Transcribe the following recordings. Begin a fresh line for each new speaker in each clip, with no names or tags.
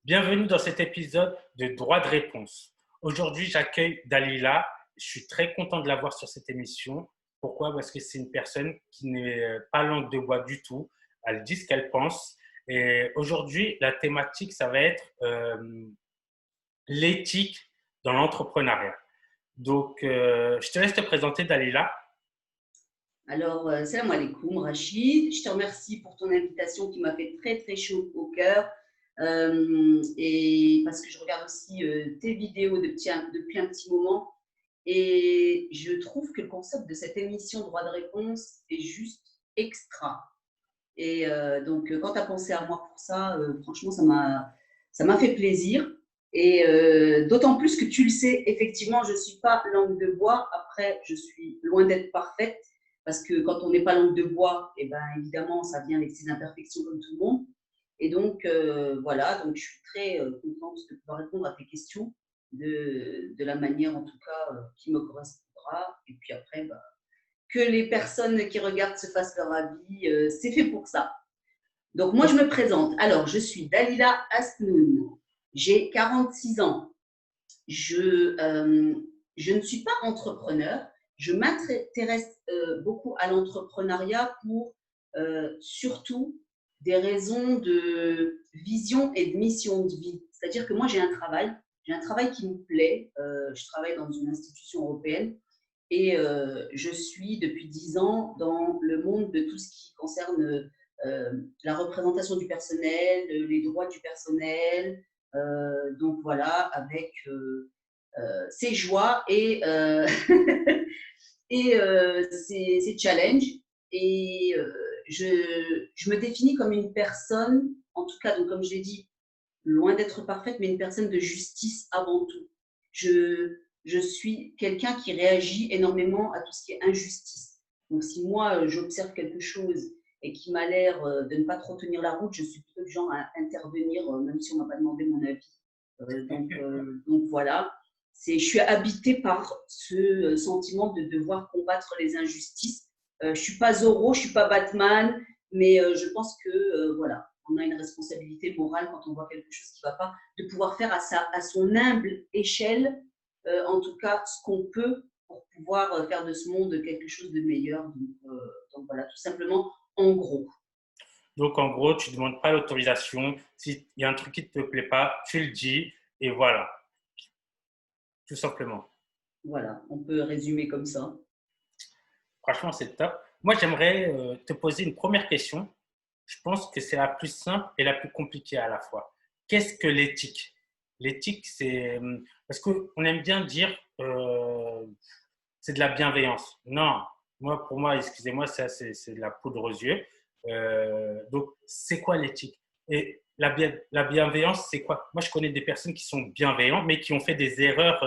Bienvenue dans cet épisode de Droit de réponse. Aujourd'hui, j'accueille Dalila. Je suis très content de la voir sur cette émission. Pourquoi? Parce que c'est une personne qui n'est pas langue de bois du tout. Elle dit ce qu'elle pense. Et aujourd'hui, la thématique, ça va être l'éthique dans l'entrepreneuriat. Donc, je te laisse te présenter, Dalila.
Alors, salam alaikum, Rachid. Je te remercie pour ton invitation qui m'a fait très, très chaud au cœur. Et parce que je regarde aussi tes vidéos depuis un petit moment. Et je trouve que le concept de cette émission Droit de réponse est juste extra. Et donc, quand tu as pensé à moi pour ça, franchement, ça m'a fait plaisir. Et d'autant plus que tu le sais, effectivement, je ne suis pas langue de bois. Après, je suis loin d'être parfaite parce que quand on n'est pas langue de bois, eh ben, évidemment, ça vient avec ses imperfections comme tout le monde. Et donc, voilà, donc je suis très contente de pouvoir répondre à tes questions de la manière, en tout cas, qui me correspondra. Et puis après, bah, que les personnes qui regardent se fassent leur avis, c'est fait pour ça. Donc, moi, je me présente. Alors, je suis Dalila Asnoun. J'ai 46 ans. Je ne suis pas entrepreneur. Je m'intéresse beaucoup à l'entrepreneuriat pour surtout des raisons de vision et de mission de vie. C'est-à-dire que moi, j'ai un travail qui me plaît. Je travaille dans une institution européenne et je suis depuis 10 ans dans le monde de tout ce qui concerne la représentation du personnel, les droits du personnel. Donc voilà, avec ses joies et, et ses challenges. Et je me définis comme une personne, en tout cas, donc comme je l'ai dit, loin d'être parfaite, mais une personne de justice avant tout. Je suis quelqu'un qui réagit énormément à tout ce qui est injustice. Donc, si moi, j'observe quelque chose et qui m'a l'air de ne pas trop tenir la route, je suis plutôt du genre à intervenir, même si on ne m'a pas demandé mon avis. Donc voilà. Je suis habitée par ce sentiment de devoir combattre les injustices. Je ne suis pas Zorro, je ne suis pas Batman, mais je pense que voilà, on a une responsabilité morale quand on voit quelque chose qui ne va pas, de pouvoir faire à son humble échelle, en tout cas, ce qu'on peut pour pouvoir faire de ce monde quelque chose de meilleur. Donc voilà, tout simplement, en gros.
Donc, en gros, tu ne demandes pas l'autorisation. S'il y a un truc qui ne te plaît pas, tu le dis et voilà, tout simplement.
Voilà, on peut résumer comme ça.
Franchement, c'est top. Moi, j'aimerais te poser une première question. Je pense que c'est la plus simple et la plus compliquée à la fois. Qu'est-ce que l'éthique? L'éthique, c'est… Parce qu'on aime bien dire c'est de la bienveillance. Non, moi, pour moi, excusez-moi, ça, c'est de la poudre aux yeux. Donc, c'est quoi l'éthique? Et la bienveillance, c'est quoi? Moi, je connais des personnes qui sont bienveillantes, mais qui ont fait des erreurs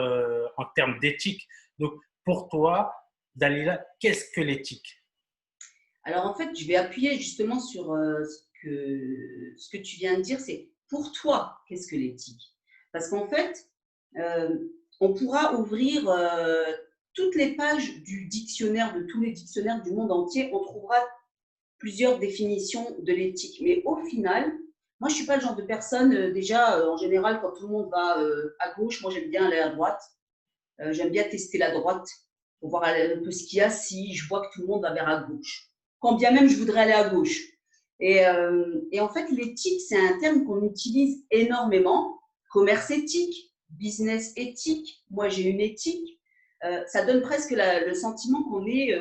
en termes d'éthique. Donc, pour toi, Dalila, qu'est-ce que l'éthique?
Alors en fait, je vais appuyer justement sur ce que tu viens de dire, c'est pour toi, qu'est-ce que l'éthique? Parce qu'en fait, euh, on pourra ouvrir toutes les pages du dictionnaire, de tous les dictionnaires du monde entier, on trouvera plusieurs définitions de l'éthique. Mais au final, moi, je ne suis pas le genre de personne, déjà, en général, quand tout le monde va à gauche, moi, j'aime bien aller à droite. J'aime bien tester la droite pour voir un peu ce qu'il y a si je vois que tout le monde va vers à gauche. Quand bien même je voudrais aller à gauche. Et en fait, l'éthique, c'est un terme qu'on utilise énormément. Commerce éthique, business éthique, moi j'ai une éthique. Ça donne presque le sentiment qu'on est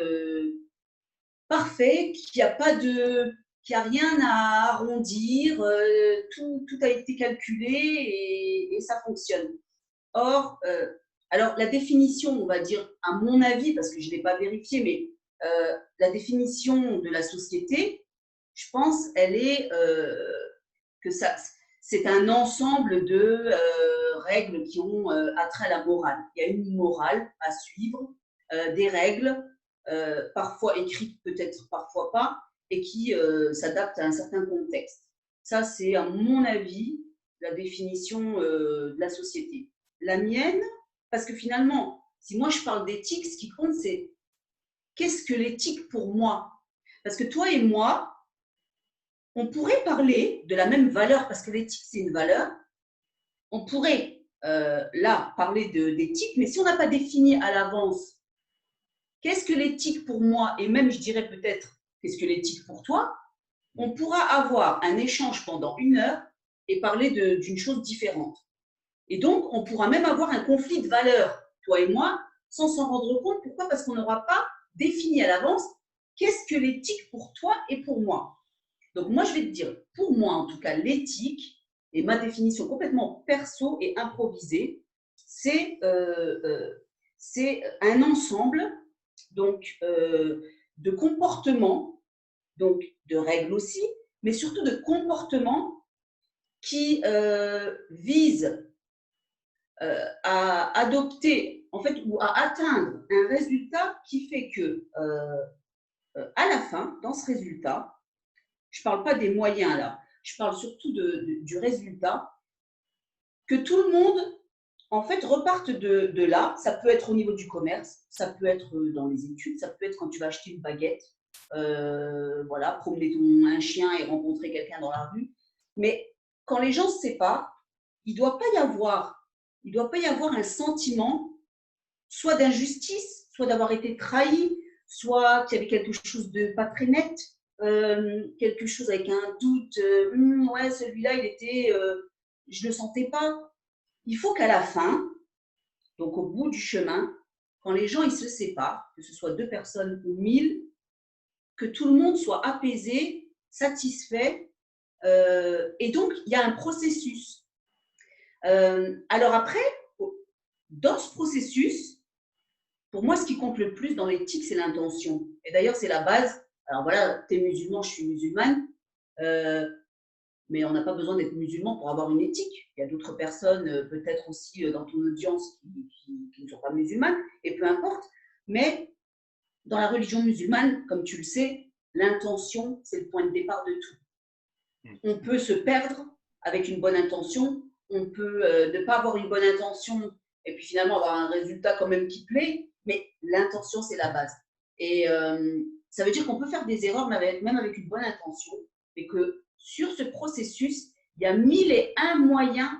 parfait, qu'il n'y a rien à arrondir, tout a été calculé et ça fonctionne. Or, alors la définition, on va dire, à mon avis, parce que je ne l'ai pas vérifié, mais la définition de la société, je pense, elle est que c'est un ensemble de règles qui ont attrait à la morale. Il y a une morale à suivre, des règles, parfois écrites, peut-être parfois pas, et qui s'adaptent à un certain contexte. Ça, c'est à mon avis la définition de la société. La mienne, parce que finalement, si moi je parle d'éthique, ce qui compte, c'est qu'est-ce que l'éthique pour moi? Parce que toi et moi, on pourrait parler de la même valeur, parce que l'éthique, c'est une valeur, on pourrait là parler d'éthique, mais si on n'a pas défini à l'avance qu'est-ce que l'éthique pour moi, et même je dirais peut-être qu'est-ce que l'éthique pour toi, on pourra avoir un échange pendant 1 heure et parler d'une chose différente. Et donc, on pourra même avoir un conflit de valeurs, toi et moi, sans s'en rendre compte. Pourquoi? Parce qu'on n'aura pas défini à l'avance qu'est-ce que l'éthique pour toi et pour moi. Donc, moi, je vais te dire, pour moi, en tout cas, l'éthique, et ma définition complètement perso et improvisée, c'est un ensemble donc, de comportements, donc de règles aussi, mais surtout de comportements qui visent à adopter, en fait, ou à atteindre un résultat qui fait que, à la fin, dans ce résultat, je ne parle pas des moyens là, je parle surtout du résultat, que tout le monde, en fait, reparte de là. Ça peut être au niveau du commerce, ça peut être dans les études, ça peut être quand tu vas acheter une baguette, voilà, promener un chien et rencontrer quelqu'un dans la rue. Mais quand les gens se séparent, il ne doit pas y avoir un sentiment soit d'injustice, soit d'avoir été trahi, soit qu'il y avait quelque chose de pas très net, quelque chose avec un doute, ouais, celui-là, je ne le sentais pas. Il faut qu'à la fin, donc au bout du chemin, quand les gens ils se séparent, que ce soit 2 personnes ou 1000, que tout le monde soit apaisé, satisfait, et donc il y a un processus. Alors après, dans ce processus, pour moi, ce qui compte le plus dans l'éthique, c'est l'intention. Et d'ailleurs, c'est la base. Alors voilà, tu es musulman, je suis musulmane, mais on n'a pas besoin d'être musulman pour avoir une éthique. Il y a d'autres personnes, peut-être aussi dans ton audience, qui ne sont pas musulmanes, et peu importe. Mais dans la religion musulmane, comme tu le sais, l'intention, c'est le point de départ de tout. On peut se perdre avec une bonne intention, on peut ne pas avoir une bonne intention et puis finalement avoir un résultat quand même qui plaît, mais l'intention, c'est la base. Et ça veut dire qu'on peut faire des erreurs même avec une bonne intention, mais que sur ce processus, il y a 1001 moyens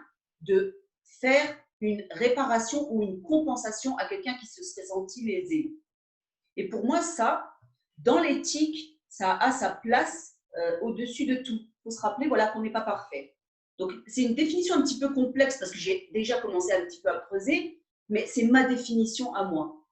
de faire une réparation ou une compensation à quelqu'un qui se serait senti lésé. Et pour moi, ça, dans l'éthique, ça a sa place au-dessus de tout. Il faut se rappeler voilà, qu'on n'est pas parfait. Donc, c'est une définition un petit peu complexe parce que j'ai déjà commencé un petit peu à creuser, mais c'est ma définition à moi.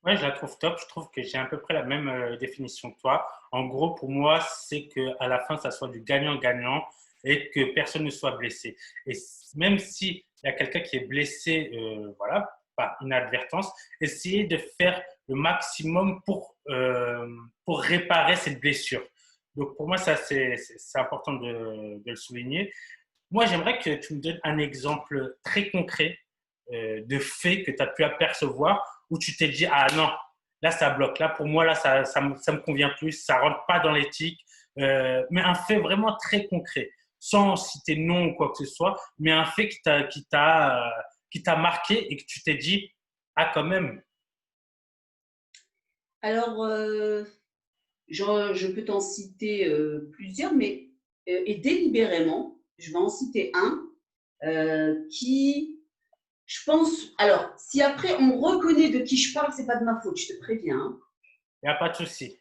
Ouais, je la trouve top. Je trouve que j'ai à peu près la même définition que toi. En gros, pour moi, c'est qu'à la fin, ça soit du gagnant-gagnant et que personne ne soit blessé. Et même s'il y a quelqu'un qui est blessé, voilà, par inadvertance, essayer de faire le maximum pour réparer cette blessure. Donc, pour moi, ça, c'est important de le souligner. Moi, j'aimerais que tu me donnes un exemple très concret de fait que tu as pu apercevoir où tu t'es dit, ah non, là, ça bloque. Là, pour moi, là, ça me convient plus. Ça rentre pas dans l'éthique. Mais un fait vraiment très concret, sans citer nom ou quoi que ce soit, mais un fait qui t'a marqué et que tu t'es dit, ah, quand même.
Alors, je peux t'en citer plusieurs, mais et délibérément, je vais en citer un qui, je pense, alors, si après on reconnaît de qui je parle, c'est pas de ma faute, je te préviens, hein.
Il n'y a pas de souci.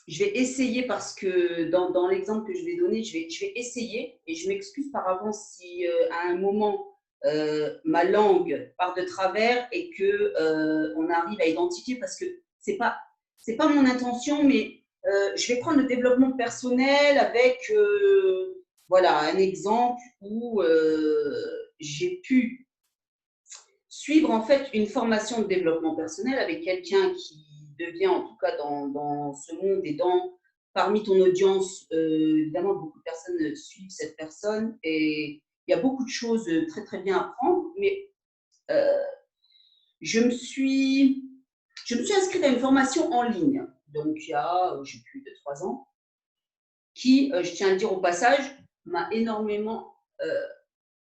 Je vais essayer parce que dans l'exemple que je vais donner, je vais essayer et je m'excuse par avance si à un moment ma langue part de travers et que on arrive à identifier parce que c'est pas mon intention, mais je vais prendre le développement personnel avec voilà un exemple où j'ai pu suivre en fait une formation de développement personnel avec quelqu'un qui devient en tout cas dans ce monde et parmi ton audience, évidemment beaucoup de personnes suivent cette personne et il y a beaucoup de choses très très bien à prendre, mais euh, je me suis inscrite à une formation en ligne, donc il y a j'ai plus de 3 ans, qui, je tiens à le dire au passage, m'a énormément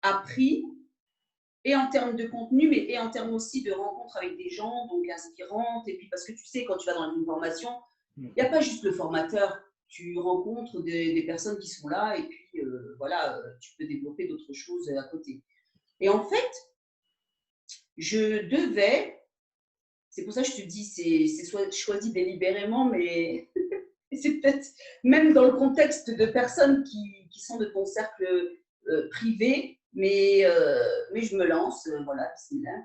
appris et en termes de contenu, mais et en termes aussi de rencontres avec des gens, donc inspirantes. Et puis parce que tu sais, quand tu vas dans une formation, il n'y a pas juste le formateur. tu rencontres des personnes qui sont là et puis voilà, tu peux développer d'autres choses à côté. Et en fait, je devais, c'est pour ça que je te dis, c'est choisi délibérément, mais c'est peut-être même dans le contexte de personnes qui sont de ton cercle privé, mais je me lance, voilà, bismillah.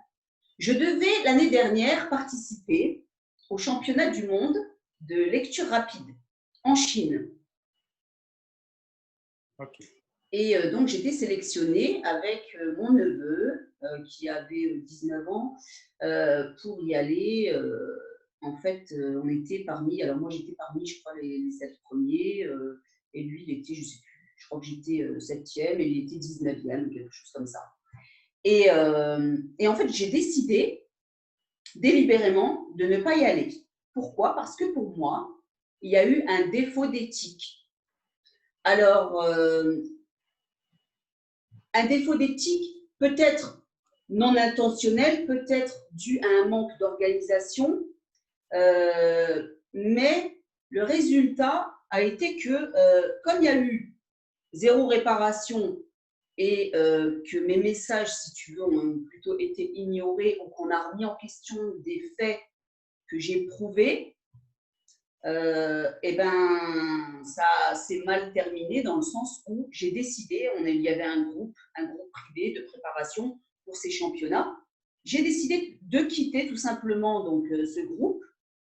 Je devais l'année dernière participer au championnat du monde de lecture rapide en Chine.
Ok.
Et donc, j'étais sélectionnée avec mon neveu qui avait 19 ans pour y aller. En fait, on était parmi, alors moi j'étais parmi, je crois, les 7 premiers, et lui, il était, je sais plus, je crois que j'étais 7e et il était 19e, quelque chose comme ça. Et en fait, j'ai décidé délibérément de ne pas y aller. Pourquoi? Parce que pour moi, il y a eu un défaut d'éthique. Alors, un défaut d'éthique peut-être non intentionnel, peut-être dû à un manque d'organisation, mais le résultat a été que, comme il y a eu zéro réparation et que mes messages, si tu veux, ont plutôt été ignorés ou qu'on a remis en question des faits que j'ai prouvés, et ben ça s'est mal terminé dans le sens où j'ai décidé, il y avait un groupe privé de préparation pour ces championnats. J'ai décidé de quitter tout simplement donc ce groupe,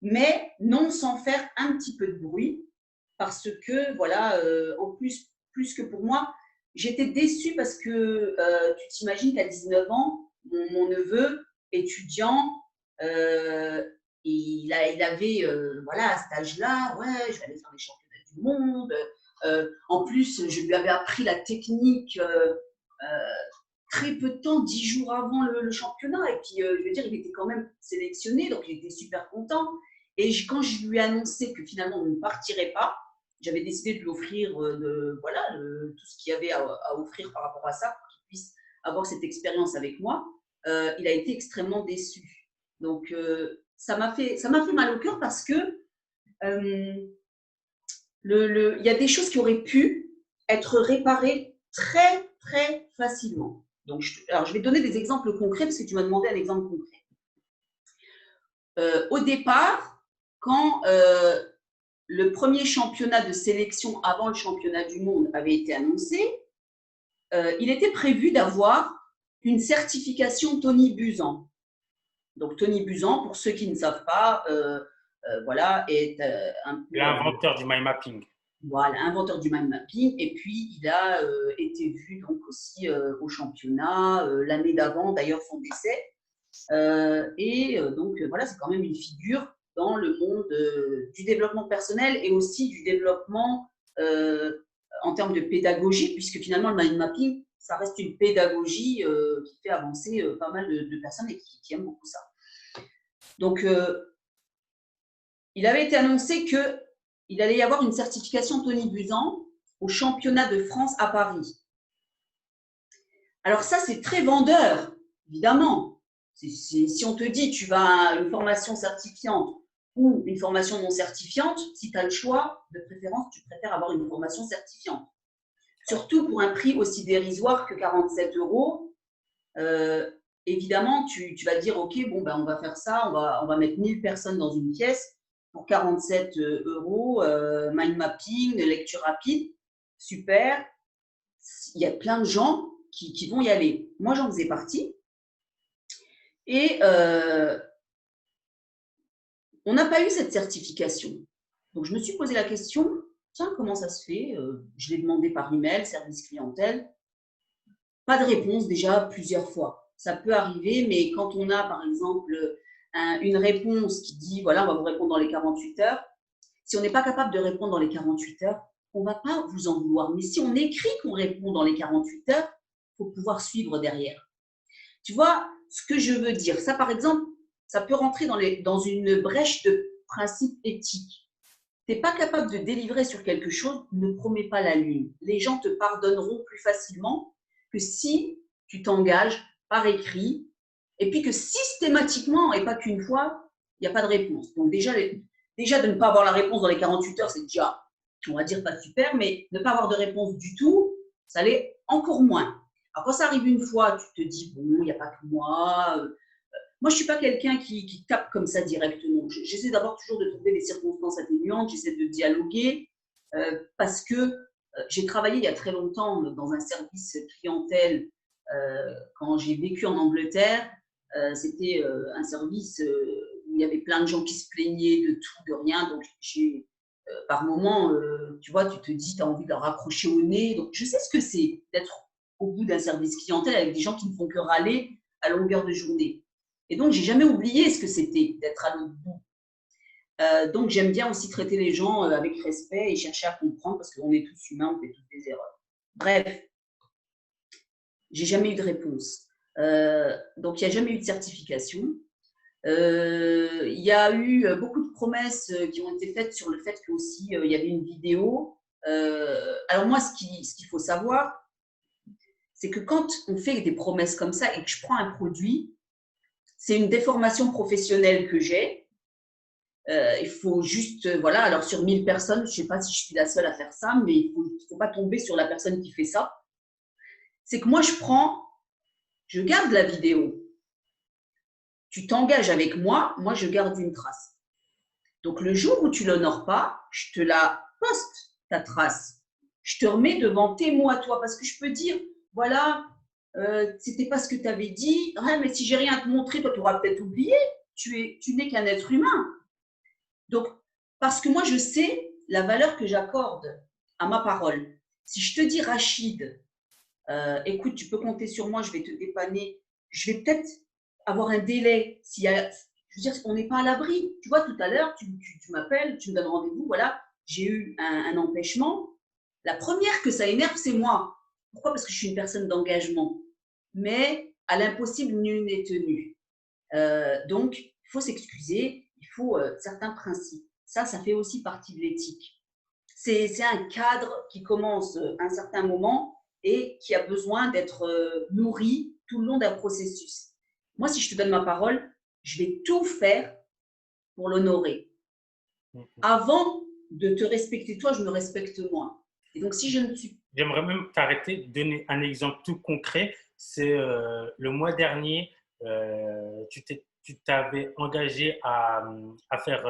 mais non sans faire un petit peu de bruit, parce que voilà, en plus que pour moi, j'étais déçue parce que tu t'imagines qu'à 19 ans, mon neveu étudiant, il avait, voilà, à cet âge-là, ouais, je vais aller faire les championnats du monde. En plus, je lui avais appris la technique très peu de temps, 10 jours avant le championnat. Et puis, je veux dire, il était quand même sélectionné, donc il était super content. Et quand je lui ai annoncé que finalement, on ne partirait pas, j'avais décidé de lui offrir voilà, tout ce qu'il y avait à offrir par rapport à ça, pour qu'il puisse avoir cette expérience avec moi. Il a été extrêmement déçu. Donc, ça m'a fait mal au cœur parce que il y a des choses qui auraient pu être réparées très, très facilement. Donc, alors, je vais te donner des exemples concrets parce que tu m'as demandé un exemple concret. Au départ, quand le premier championnat de sélection avant le championnat du monde avait été annoncé, il était prévu d'avoir une certification Tony Buzan. Donc, Tony Buzan, pour ceux qui ne savent pas, voilà, est un peu…
L'inventeur du mind mapping.
Voilà, inventeur du mind mapping. Et puis, il a été vu donc aussi au championnat l'année d'avant, d'ailleurs, son décès. Donc, voilà, c'est quand même une figure dans le monde du développement personnel et aussi du développement en termes de pédagogie, puisque finalement, le mind mapping, ça reste une pédagogie qui fait avancer pas mal de personnes et qui aiment beaucoup ça. Donc, il avait été annoncé qu'il allait y avoir une certification Tony Buzan au championnat de France à Paris. Alors ça, c'est très vendeur, évidemment. Si on te dit tu vas à une formation certifiante ou une formation non certifiante, si tu as le choix, de préférence, tu préfères avoir une formation certifiante. Surtout pour un prix aussi dérisoire que 47 €. Évidemment, tu vas dire, OK, bon, ben, on va faire ça, on va mettre 1000 personnes dans une pièce pour 47 €, mind mapping, lecture rapide, super. Il y a plein de gens qui vont y aller. Moi, j'en faisais partie. Et on n'a pas eu cette certification. Donc, je me suis posé la question, tiens, comment ça se fait? Je l'ai demandé par email, service clientèle. Pas de réponse déjà plusieurs fois. Ça peut arriver, mais quand on a, par exemple, une réponse qui dit, voilà, on va vous répondre dans les 48 heures, si on n'est pas capable de répondre dans les 48 heures, on ne va pas vous en vouloir. Mais si on écrit qu'on répond dans les 48 heures, il faut pouvoir suivre derrière. Tu vois ce que je veux dire? Ça, par exemple, ça peut rentrer dans une brèche de principe éthique. Tu n'es pas capable de délivrer sur quelque chose, ne promets pas la lune. Les gens te pardonneront plus facilement que si tu t'engages par écrit et puis que systématiquement, et pas qu'une fois, il n'y a pas de réponse. Donc déjà de ne pas avoir la réponse dans les 48 heures, c'est déjà on va dire pas super, mais ne pas avoir de réponse du tout, ça l'est encore moins. Alors quand ça arrive une fois, tu te dis, bon, il n'y a pas que moi. Moi, je ne suis pas quelqu'un qui tape comme ça directement. J'essaie d'abord toujours de trouver des circonstances atténuantes, j'essaie de dialoguer, parce que j'ai travaillé il y a très longtemps dans un service clientèle quand j'ai vécu en Angleterre. C'était un service où il y avait plein de gens qui se plaignaient de tout, de rien. Donc, par moment, tu vois, tu te dis, tu as envie de leur raccrocher au nez. Donc, je sais ce que c'est d'être au bout d'un service clientèle avec des gens qui ne font que râler à longueur de journée. Et donc, j'ai jamais oublié ce que c'était d'être à l'autre bout. Donc, j'aime bien aussi traiter les gens avec respect et chercher à comprendre parce qu'on est tous humains, on fait tous des erreurs. Bref, j'ai jamais eu de réponse. Donc, il n'y a jamais eu de certification. Il y a eu beaucoup de promesses qui ont été faites sur le fait qu'aussi il y avait une vidéo. Alors moi, ce qu'il faut savoir, c'est que quand on fait des promesses comme ça et que je prends un produit, c'est une déformation professionnelle que j'ai. Il faut juste, voilà, alors sur 1000 personnes, je ne sais pas si je suis la seule à faire ça, mais il ne faut pas tomber sur la personne qui fait ça. C'est que moi, je garde la vidéo. Tu t'engages avec moi, moi, je garde une trace. Donc, le jour où tu ne l'honores pas, je te la poste, ta trace. Je te remets devant tes mots à toi, parce que je peux dire, voilà, c'était pas ce que tu avais dit, ouais, mais si j'ai rien à te montrer, toi, tu auras peut-être oublié. Tu n'es qu'un être humain. Donc, parce que moi, je sais la valeur que j'accorde à ma parole. Si je te dis, Rachid, écoute, tu peux compter sur moi, je vais te dépanner, je vais peut-être avoir un délai. Je veux dire, on n'est pas à l'abri. Tu vois, tout à l'heure, tu m'appelles, tu me donnes rendez-vous, voilà, j'ai eu un empêchement. La première que ça énerve, c'est moi. Pourquoi? Parce que je suis une personne d'engagement. Mais à l'impossible, nul n'est tenu. Donc, il faut s'excuser, il faut certains principes. Ça fait aussi partie de l'éthique. C'est un cadre qui commence à un certain moment et qui a besoin d'être nourri tout le long d'un processus. Moi, si je te donne ma parole, je vais tout faire pour l'honorer. Avant de te respecter toi, je me respecte moi. Et donc, si je ne suis...
J'aimerais même t'arrêter, donner un exemple tout concret. C'est le mois dernier, tu t'avais engagé à faire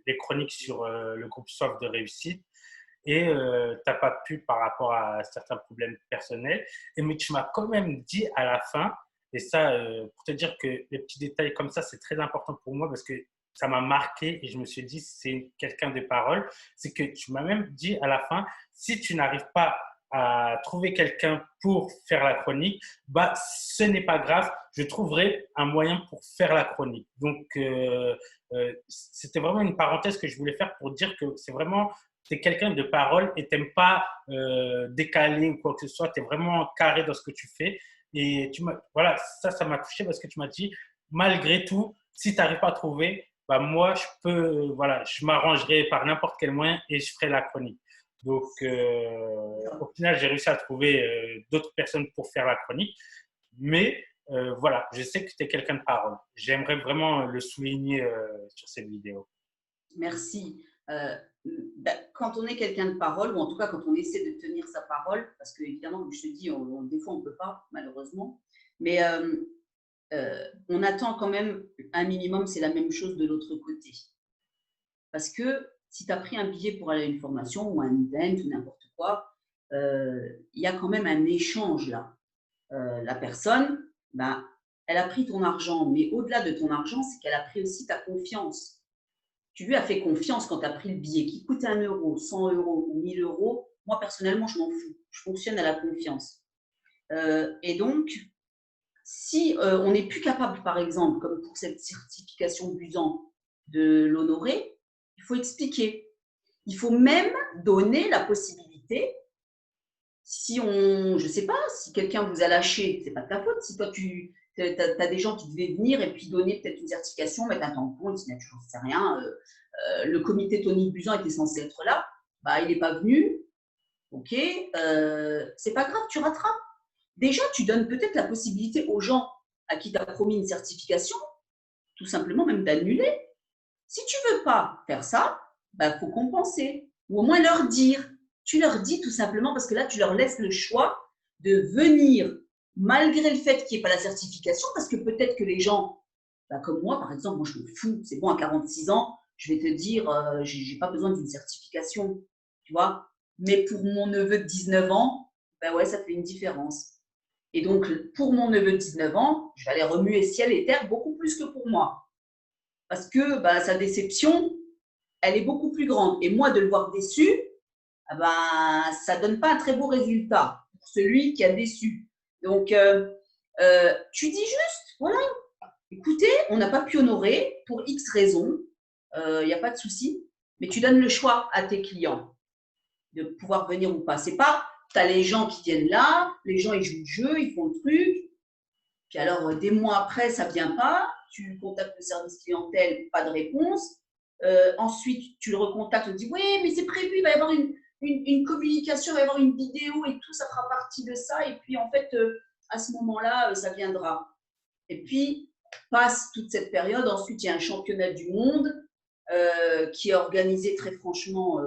les chroniques sur le groupe Soif de réussite et tu n'as pas pu par rapport à certains problèmes personnels. Mais tu m'as quand même dit à la fin, et ça, pour te dire que les petits détails comme ça, c'est très important pour moi parce que ça m'a marqué et je me suis dit, c'est quelqu'un de parole. C'est que tu m'as même dit à la fin, si tu n'arrives pas à trouver quelqu'un pour faire la chronique, bah, ce n'est pas grave, je trouverai un moyen pour faire la chronique. Donc, c'était vraiment une parenthèse que je voulais faire pour dire que c'est vraiment tu es quelqu'un de parole et tu n'aimes pas décaler ou quoi que ce soit, tu es vraiment carré dans ce que tu fais. Et voilà, ça m'a touché parce que tu m'as dit, malgré tout, si tu n'arrives pas à trouver, bah moi, voilà, je m'arrangerai par n'importe quel moyen et je ferai la chronique. Donc, au final, j'ai réussi à trouver d'autres personnes pour faire la chronique. Mais voilà, je sais que tu es quelqu'un de parole. J'aimerais vraiment le souligner sur cette vidéo.
Merci. Quand on est quelqu'un de parole, ou en tout cas quand on essaie de tenir sa parole, parce que évidemment, comme je te dis, des fois on ne peut pas, malheureusement, mais on attend quand même un minimum, c'est la même chose de l'autre côté. Parce que si tu as pris un billet pour aller à une formation ou un event ou n'importe quoi, il y a quand même un échange là. La personne, ben, elle a pris ton argent, mais au-delà de ton argent, c'est qu'elle a pris aussi ta confiance. Tu lui as fait confiance quand tu as pris le billet qui coûte 1 euro, 100 euros ou 1000 euros. Moi, personnellement, je m'en fous. Je fonctionne à la confiance. Et donc, si on n'est plus capable, par exemple, comme pour cette certification Busan, de l'honorer, il faut expliquer. Il faut même donner la possibilité, si on, je ne sais pas, si quelqu'un vous a lâché, ce n'est pas de ta faute. Si toi, tu as des gens qui devaient venir et puis donner peut-être une certification, mettre un tampon, une signature, j'en sais rien. Le comité Tony Buzan était censé être là, bah, il n'est pas venu. Ok, c'est pas grave, tu rattrapes. Déjà, tu donnes peut-être la possibilité aux gens à qui tu as promis une certification, tout simplement même d'annuler. Si tu ne veux pas faire ça, il faut compenser. ou au moins leur dire. Tu leur dis tout simplement, parce que là, tu leur laisses le choix de venir, malgré le fait qu'il n'y ait pas la certification, parce que peut-être que les gens, bah, comme moi, par exemple, moi je me fous, c'est bon, à 46 ans, je vais te dire, je n'ai pas besoin d'une certification, tu vois. Mais pour mon neveu de 19 ans, ben ouais, ça fait une différence. Et donc, pour mon neveu de 19 ans, je vais aller remuer ciel et terre beaucoup plus que pour moi. Parce que bah, sa déception, elle est beaucoup plus grande. Et moi, de le voir déçu, bah, ça ne donne pas un très beau résultat pour celui qui a déçu. Donc, tu dis juste, voilà, écoutez, on n'a pas pu honorer pour X raisons, il n'y a pas de souci, mais tu donnes le choix à tes clients de pouvoir venir ou pas. C'est pas, tu as les gens qui viennent là, les gens ils jouent le jeu, ils font le truc, puis alors des mois après ça vient pas, tu contactes le service clientèle, pas de réponse. Ensuite tu le recontactes, tu dis oui mais c'est prévu, il va y avoir une communication, il va y avoir une vidéo et tout, ça fera partie de ça. Et puis en fait à ce moment-là ça viendra. Et puis passe toute cette période, ensuite il y a un championnat du monde qui est organisé très franchement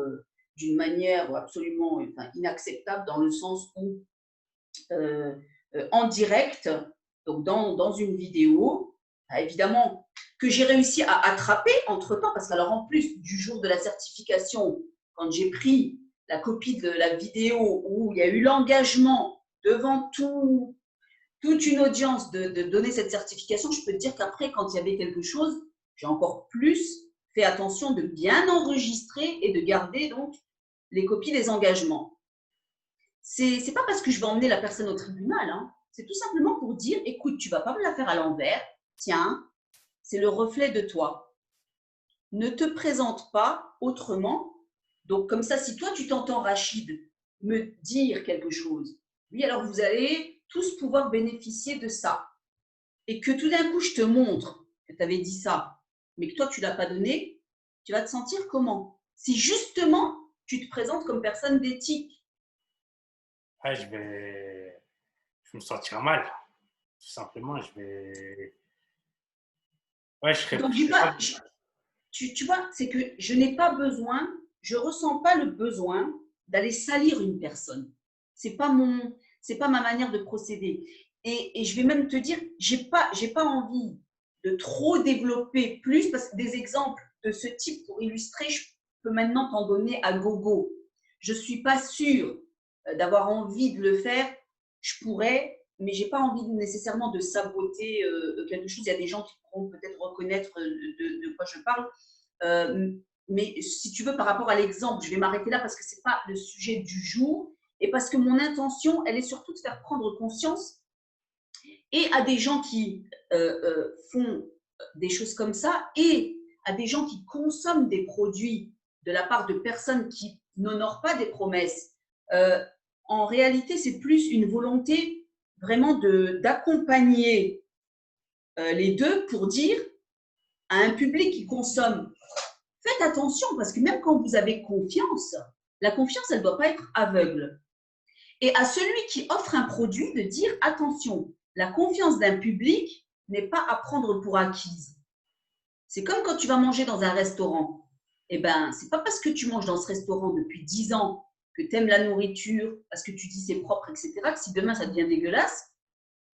d'une manière absolument inacceptable dans le sens où en direct, donc dans une vidéo, évidemment que j'ai réussi à attraper entre-temps, parce qu'alors en plus du jour de la certification, quand j'ai pris la copie de la vidéo où il y a eu l'engagement devant toute une audience de donner cette certification, je peux te dire qu'après, quand il y avait quelque chose, j'ai encore plus fait attention de bien enregistrer et de garder donc les copies des engagements. C'est pas parce que je vais emmener la personne au tribunal, hein. C'est tout simplement pour dire, écoute, tu vas pas me la faire à l'envers, tiens, c'est le reflet de toi. Ne te présente pas autrement. Donc comme ça, si toi tu t'entends Rachid me dire quelque chose, oui, alors vous allez tous pouvoir bénéficier de ça. Et que tout d'un coup je te montre que tu avais dit ça, mais que toi tu ne l'as pas donné, tu vas te sentir comment? Si justement tu te présentes comme personne d'éthique.
Ouais, je me sentirai mal. Tout simplement, ouais,
Donc,
je serais pas.
tu vois, c'est que je n'ai pas besoin, je ne ressens pas le besoin d'aller salir une personne. C'est pas ma manière de procéder. Et je vais même te dire, j'ai pas envie de trop développer plus, parce que des exemples de ce type pour illustrer, je peux maintenant t'en donner à gogo. Je ne suis pas sûre d'avoir envie de le faire. Je pourrais, mais j'ai pas envie nécessairement de saboter quelque chose. Il y a des gens qui pourront peut-être reconnaître de quoi je parle. Euh, mais si tu veux, par rapport à l'exemple, je vais m'arrêter là parce que ce n'est pas le sujet du jour et parce que mon intention, elle est surtout de faire prendre conscience et à des gens qui font des choses comme ça et à des gens qui consomment des produits de la part de personnes qui n'honorent pas des promesses. En réalité, c'est plus une volonté vraiment d'accompagner les deux pour dire à un public qui consomme, faites attention parce que même quand vous avez confiance, la confiance, elle ne doit pas être aveugle. Et à celui qui offre un produit, de dire attention, la confiance d'un public n'est pas à prendre pour acquise. C'est comme quand tu vas manger dans un restaurant. Eh ben, c'est pas parce que tu manges dans ce restaurant depuis 10 ans que tu aimes la nourriture, parce que tu dis c'est propre, etc., que si demain ça devient dégueulasse,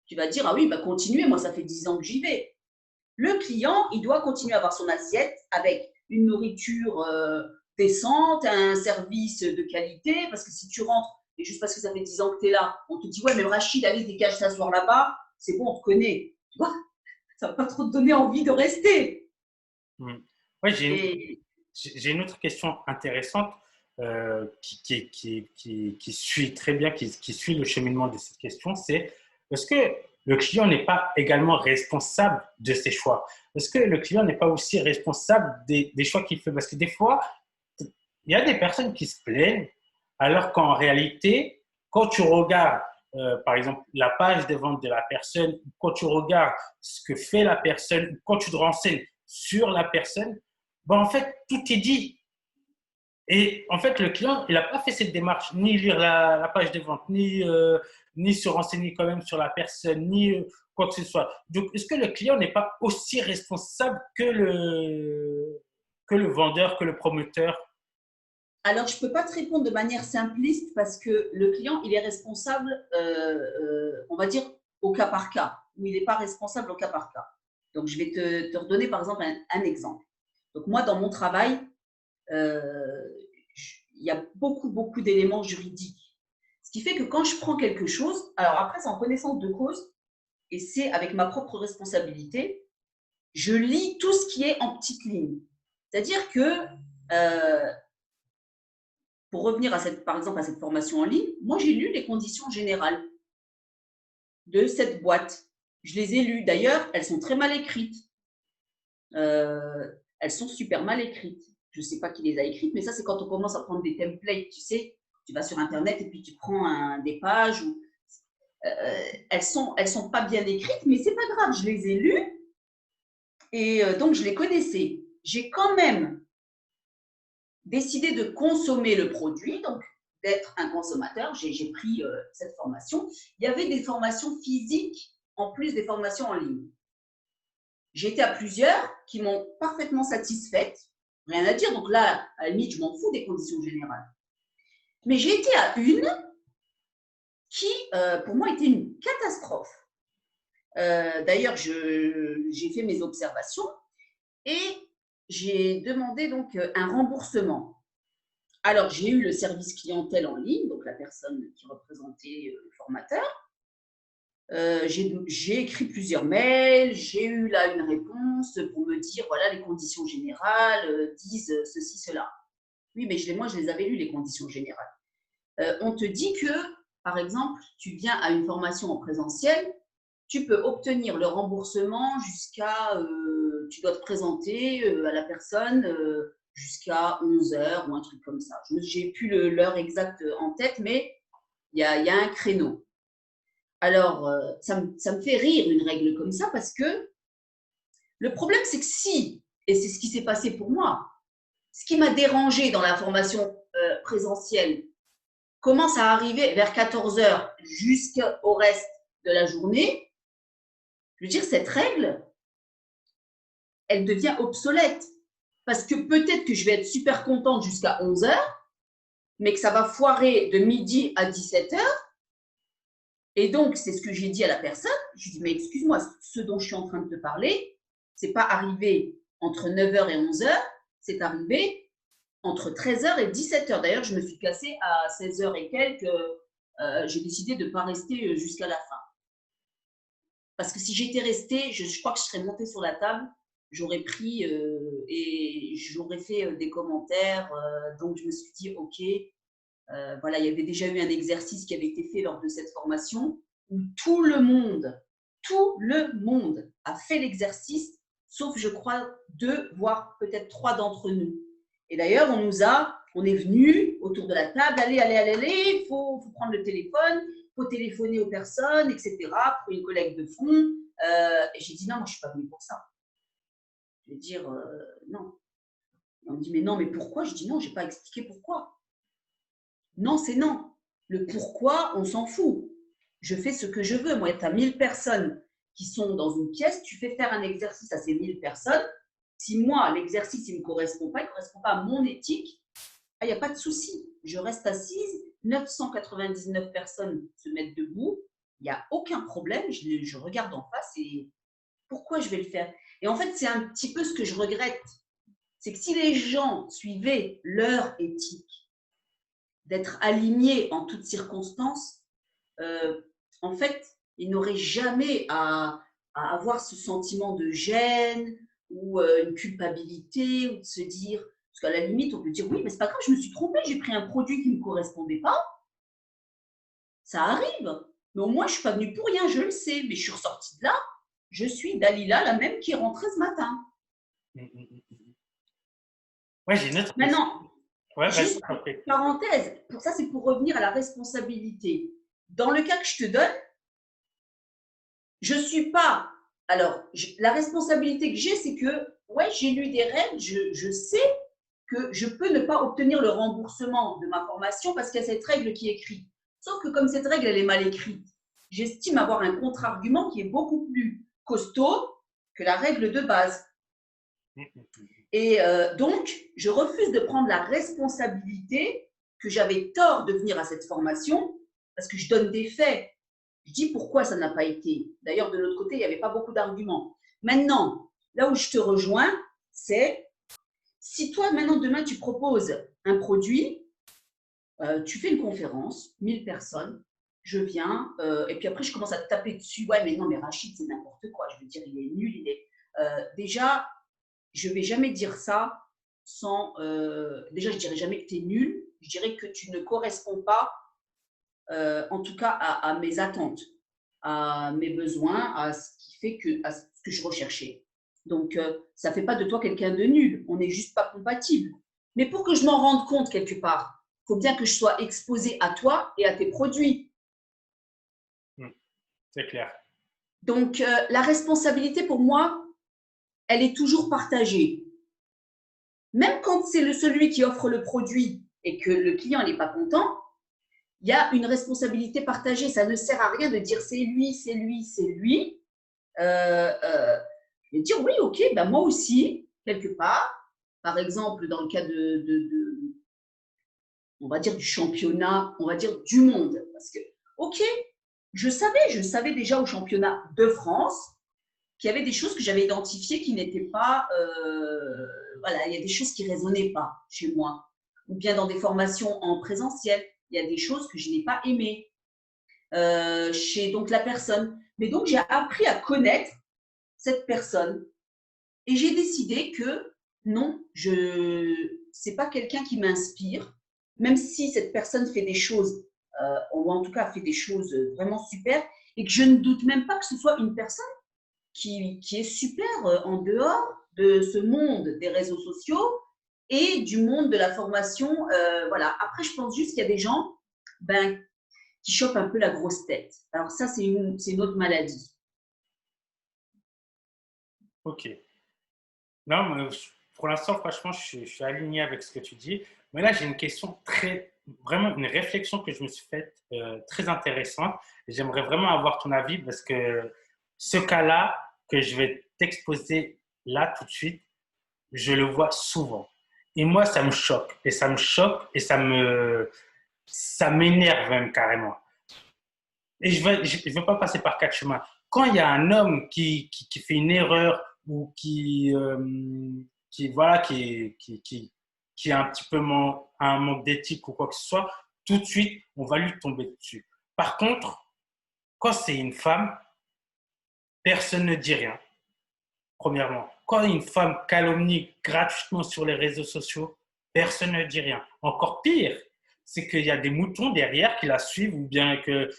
tu vas dire ah oui, bah continuez, moi ça fait 10 ans que j'y vais. Le client, il doit continuer à avoir son assiette avec une nourriture décente, un service de qualité, parce que si tu rentres, et juste parce que ça fait 10 ans que tu es là, on te dit, ouais, mais Rachid, allez, dégage, s'asseoir là-bas, c'est bon, on te connaît. Tu vois, ça ne va pas trop te donner envie de rester.
Ouais,
Et
j'ai une autre question intéressante qui suit très bien, qui suit le cheminement de cette question, c'est est-ce que le client n'est pas également responsable de ses choix? Est-ce que le client n'est pas aussi responsable des choix qu'il fait? Parce que des fois, il y a des personnes qui se plaignent, alors qu'en réalité, quand tu regardes, par exemple, la page de vente de la personne, quand tu regardes ce que fait la personne, quand tu te renseignes sur la personne, ben en fait, tout est dit. Et en fait, le client, il n'a pas fait cette démarche, ni lire la page de vente, ni se renseigner quand même sur la personne, ni quoi que ce soit. Donc, est-ce que le client n'est pas aussi responsable que le vendeur, que le promoteur?
Alors, je ne peux pas te répondre de manière simpliste parce que le client, il est responsable, on va dire, au cas par cas, ou il n'est pas responsable au cas par cas. Donc, je vais te redonner par exemple un exemple. Donc, moi, dans mon travail, il y a beaucoup d'éléments juridiques. Ce qui fait que quand je prends quelque chose, alors après, c'est en connaissance de cause et c'est avec ma propre responsabilité, je lis tout ce qui est en petites lignes. C'est-à-dire que, pour revenir par exemple à cette formation en ligne, moi, j'ai lu les conditions générales de cette boîte. Je les ai lues. D'ailleurs, elles sont très mal écrites. Elles sont super mal écrites. Je ne sais pas qui les a écrites, mais ça, c'est quand on commence à prendre des templates, tu sais. Tu vas sur Internet et puis tu prends des pages. Elles sont pas bien écrites, mais c'est pas grave. Je les ai lues et donc je les connaissais. J'ai quand même décidé de consommer le produit, donc d'être un consommateur. J'ai pris cette formation. Il y avait des formations physiques en plus des formations en ligne. J'ai été à plusieurs qui m'ont parfaitement satisfaite. Rien à dire. Donc là, à la limite, je m'en fous des conditions générales. Mais j'ai été à une qui, pour moi, était une catastrophe. D'ailleurs, j'ai fait mes observations et j'ai demandé donc un remboursement. Alors, j'ai eu le service clientèle en ligne, donc la personne qui représentait le formateur. J'ai écrit plusieurs mails, j'ai eu là une réponse pour me dire, voilà, les conditions générales disent ceci, cela. Oui, mais moi, je les avais lues, les conditions générales. On te dit que, par exemple, tu viens à une formation en présentiel, tu peux obtenir le remboursement jusqu'à, tu dois te présenter à la personne jusqu'à 11 heures ou un truc comme ça. Je n'ai plus l'heure exacte en tête, mais il y a un créneau. Alors, ça me fait rire une règle comme ça parce que le problème, c'est que si, et c'est ce qui s'est passé pour moi, ce qui m'a dérangé dans la formation présentielle commence à arriver vers 14 heures jusqu'au reste de la journée, je veux dire, cette règle, elle devient obsolète. Parce que peut-être que je vais être super contente jusqu'à 11 heures, mais que ça va foirer de midi à 17 heures. Et donc, c'est ce que j'ai dit à la personne. Je lui ai dit, mais excuse-moi, ce dont je suis en train de te parler, c'est pas arrivé entre 9 heures et 11 heures, c'est arrivé entre 13 heures et 17 heures. D'ailleurs, je me suis cassée à 16 heures et quelques. J'ai décidé de ne pas rester jusqu'à la fin. Parce que si j'étais restée, je crois que je serais montée sur la table, j'aurais pris et j'aurais fait des commentaires. Donc, je me suis dit, OK, voilà, il y avait déjà eu un exercice qui avait été fait lors de cette formation où tout le monde a fait l'exercice, sauf, je crois, 2, voire peut-être 3 d'entre nous. Et d'ailleurs, on est venu autour de la table, allez, il faut prendre le téléphone, il faut téléphoner aux personnes, etc., pour une collecte de fonds. Et j'ai dit, non, moi, je ne suis pas venue pour ça. Je vais dire, non. Et on me dit, mais non, mais pourquoi? Je dis, non, je n'ai pas expliqué pourquoi. Non, c'est non. Le pourquoi, on s'en fout. Je fais ce que je veux. Moi, tu as 1000 personnes qui sont dans une pièce, tu fais faire un exercice à ces 1000 personnes. Si moi, l'exercice, il ne me correspond pas, il ne correspond pas à mon éthique, il n'y a pas de souci. Je reste assise, 999 personnes se mettent debout, il n'y a aucun problème, je regarde en face et pourquoi je vais le faire? Et en fait, c'est un petit peu ce que je regrette. C'est que si les gens suivaient leur éthique, d'être alignés en toutes circonstances, en fait, ils n'auraient jamais à avoir ce sentiment de gêne ou une culpabilité ou de se dire, parce qu'à la limite, on peut dire, oui, mais c'est pas grave, je me suis trompée, j'ai pris un produit qui ne me correspondait pas. Ça arrive. Mais au moins, je ne suis pas venue pour rien, je le sais. Mais je suis ressortie de là, je suis Dalila, la même qui est rentrée ce matin.
Ouais, j'ai une autre
Maintenant,
ouais,
juste parenthèse, pour ça, c'est pour revenir à la responsabilité. Dans le cas que je te donne, je ne suis pas. Alors, la responsabilité que j'ai, c'est que, ouais, j'ai lu des règles, je sais que je peux ne pas obtenir le remboursement de ma formation parce qu'il y a cette règle qui est écrite. Sauf que comme cette règle, elle est mal écrite, j'estime avoir un contre-argument qui est beaucoup plus costaud que la règle de base. Et donc, je refuse de prendre la responsabilité que j'avais tort de venir à cette formation parce que je donne des faits. Je dis pourquoi ça n'a pas été. D'ailleurs, de l'autre côté, il n'y avait pas beaucoup d'arguments. Maintenant, là où je te rejoins, c'est si toi, maintenant, demain, tu proposes un produit, tu fais une conférence, 1000 personnes, je viens, et puis après, je commence à te taper dessus. Ouais, mais non, mais Rachid, c'est n'importe quoi. Je veux dire, il est nul, il est. Déjà, je ne vais jamais dire ça sans. Déjà, je ne dirais jamais que tu es nul. Je dirais que tu ne corresponds pas, en tout cas, à mes attentes, à mes besoins, à ce qui fait que, à ce que je recherchais. Donc, ça ne fait pas de toi quelqu'un de nul. On n'est juste pas compatible. Mais pour que je m'en rende compte quelque part, il faut bien que je sois exposée à toi et à tes produits.
C'est clair.
Donc, la responsabilité pour moi, elle est toujours partagée. Même quand c'est celui qui offre le produit et que le client n'est pas content, il y a une responsabilité partagée. Ça ne sert à rien de dire c'est lui, c'est lui, c'est lui. Et dire oui, ok, ben moi aussi, quelque part. Par exemple, dans le cas on va dire du championnat, on va dire du monde. Parce que, ok, je savais déjà au championnat de France qu'il y avait des choses que j'avais identifiées qui n'étaient pas, voilà, il y a des choses qui ne résonnaient pas chez moi. Ou bien dans des formations en présentiel, il y a des choses que je n'ai pas aimées chez donc la personne. Mais donc, j'ai appris à connaître cette personne et j'ai décidé que non, c'est pas quelqu'un qui m'inspire, même si cette personne fait des choses, ou en tout cas fait des choses vraiment super, et que je ne doute même pas que ce soit une personne qui est super en dehors de ce monde des réseaux sociaux et du monde de la formation. Voilà. Après, je pense juste qu'il y a des gens qui chopent un peu la grosse tête. Alors ça, c'est une autre maladie.
Ok. Non, mais pour l'instant, franchement, je suis aligné avec ce que tu dis. Mais là, j'ai une question vraiment une réflexion que je me suis faite très intéressante. Et j'aimerais vraiment avoir ton avis parce que ce cas-là que je vais t'exposer là tout de suite, je le vois souvent. Et moi, ça me choque. Et ça me choque et ça m'énerve même carrément. Et je veux pas passer par quatre chemins. Quand il y a un homme qui fait une erreur ou voilà, qui a un petit peu un manque d'éthique ou quoi que ce soit, tout de suite, on va lui tomber dessus. Par contre, quand c'est une femme, personne ne dit rien, premièrement. Quand une femme calomnie gratuitement sur les réseaux sociaux, personne ne dit rien. Encore pire, c'est qu'il y a des moutons derrière qui la suivent ou bien que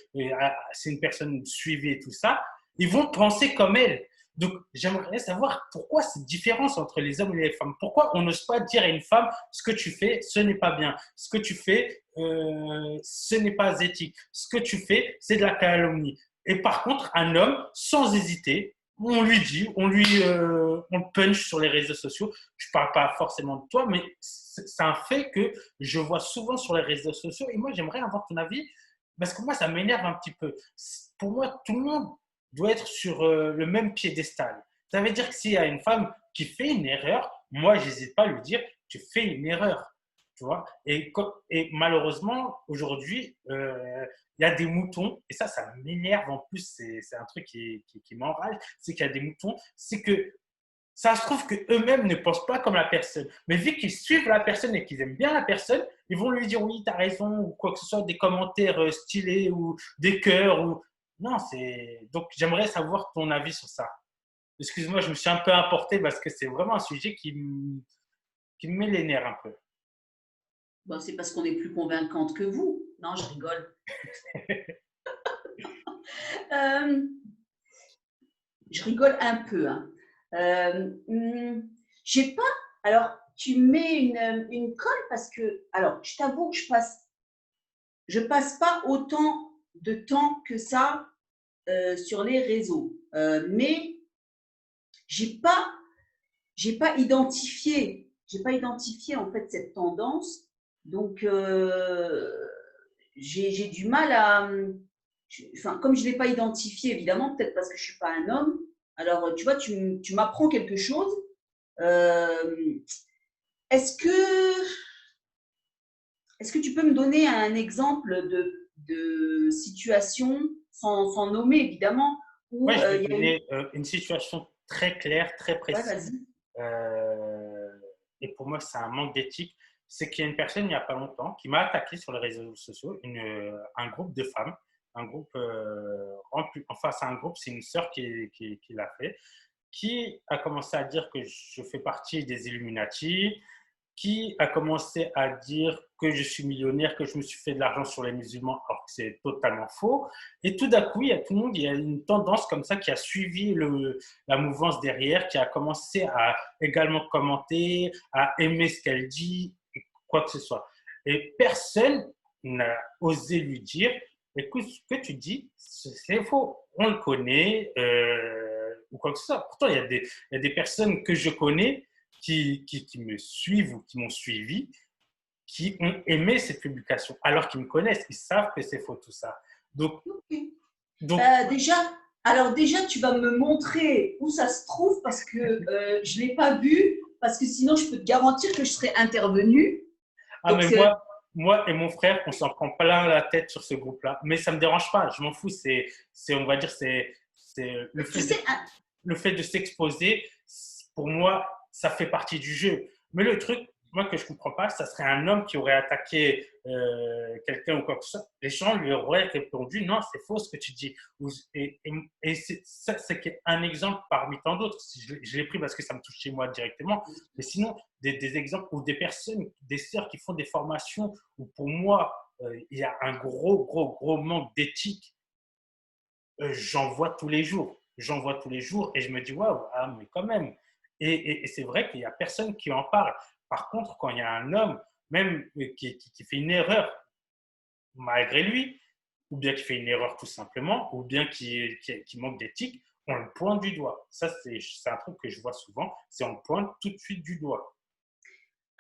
c'est une personne suivie et tout ça. Ils vont penser comme elle. Donc, j'aimerais savoir pourquoi cette différence entre les hommes et les femmes. Pourquoi on n'ose pas dire à une femme ce que tu fais, ce n'est pas bien. Ce que tu fais, ce n'est pas éthique. Ce que tu fais, c'est de la calomnie. Et par contre, un homme, sans hésiter, on lui dit, on le punch sur les réseaux sociaux. Je ne parle pas forcément de toi, mais c'est un fait que je vois souvent sur les réseaux sociaux. Et moi, j'aimerais avoir ton avis parce que moi, ça m'énerve un petit peu. Pour moi, tout le monde doit être sur le même piédestal. Ça veut dire que s'il y a une femme qui fait une erreur, moi, je n'hésite pas à lui dire, tu fais une erreur. Tu vois et malheureusement, aujourd'hui, il y a des moutons, et ça m'énerve en plus, c'est un truc qui m'enrage, c'est qu'il y a des moutons, c'est que ça se trouve qu'eux-mêmes ne pensent pas comme la personne. Mais vu qu'ils suivent la personne et qu'ils aiment bien la personne, ils vont lui dire oui, tu as raison, ou quoi que ce soit, des commentaires stylés, ou des cœurs, ou... Non, c'est... Donc, j'aimerais savoir ton avis sur ça. Excuse-moi, je me suis un peu importé parce que c'est vraiment un sujet qui me met les nerfs un peu.
Bon, c'est parce qu'on est plus convaincante que vous. Non, je rigole. Euh, je rigole un peu. Hein. J'ai pas. Alors, tu mets une colle parce que. Alors, je t'avoue que je passe pas autant de temps que ça sur les réseaux. Mais j'ai pas, j'ai pas identifié, en fait cette tendance. Donc, j'ai du mal à. Enfin, comme je ne l'ai pas identifié, évidemment, peut-être parce que je ne suis pas un homme. Alors, tu vois, tu m'apprends quelque chose. Euh, est-ce que, est-ce que tu peux me donner un exemple de situation, sans nommer évidemment,
Moi,
où
je vais
il y a une…
donner une situation très claire, très
Ouais,
précise.
vas-y.
euh, et pour moi, c'est un manque d'éthique. C'est qu'il y a une personne, il n'y a pas longtemps, qui m'a attaqué sur les réseaux sociaux, un groupe de femmes, un groupe enfin, c'est un groupe, c'est une sœur qui l'a fait, qui a commencé à dire que je fais partie des Illuminati, qui a commencé à dire que je suis millionnaire, que je me suis fait de l'argent sur les musulmans, alors que c'est totalement faux. Et tout d'un coup, il y a tout le monde, il y a une tendance comme ça qui a suivi la mouvance derrière, qui a commencé à également commenter, à aimer ce qu'elle dit, quoi que ce soit. Et personne n'a osé lui dire, écoute, ce que tu dis, c'est faux. On le connaît, ou quoi que ce soit. Pourtant, il y a des personnes que je connais qui me suivent ou qui m'ont suivi, qui ont aimé cette publication, alors qu'ils me connaissent, ils savent que c'est faux tout ça. Donc,
Ok.
donc
Déjà, alors déjà, tu vas me montrer où ça se trouve parce que je ne l'ai pas vu, parce que sinon, je peux te garantir que je serais intervenue.
ah
Donc,
mais moi et mon frère, on s'en prend plein la tête sur ce groupe-là, mais ça me dérange pas, je m'en fous. On va dire, c'est
tu sais,
le fait de s'exposer. Pour moi, ça fait partie du jeu. Mais le truc, moi que je comprends pas, ça serait un homme qui aurait attaqué quelqu'un ou quoi que ce soit. Les gens lui auraient répondu non, c'est faux ce que tu dis. Et ça, c'est un exemple parmi tant d'autres. Je l'ai pris parce que ça me touche chez moi directement. Mais sinon, des exemples ou des personnes, des sœurs qui font des formations où pour moi, il y a un gros manque d'éthique, j'en vois tous les jours. J'en vois tous les jours et je me dis, waouh, ah, mais quand même. Et c'est vrai qu'il n'y a personne qui en parle. Par contre, quand il y a un homme, même qui fait une erreur malgré lui, ou bien qui fait une erreur tout simplement, ou bien qui manque d'éthique, on le pointe du doigt. Ça, c'est un truc que je vois souvent, c'est on le pointe tout de suite du doigt.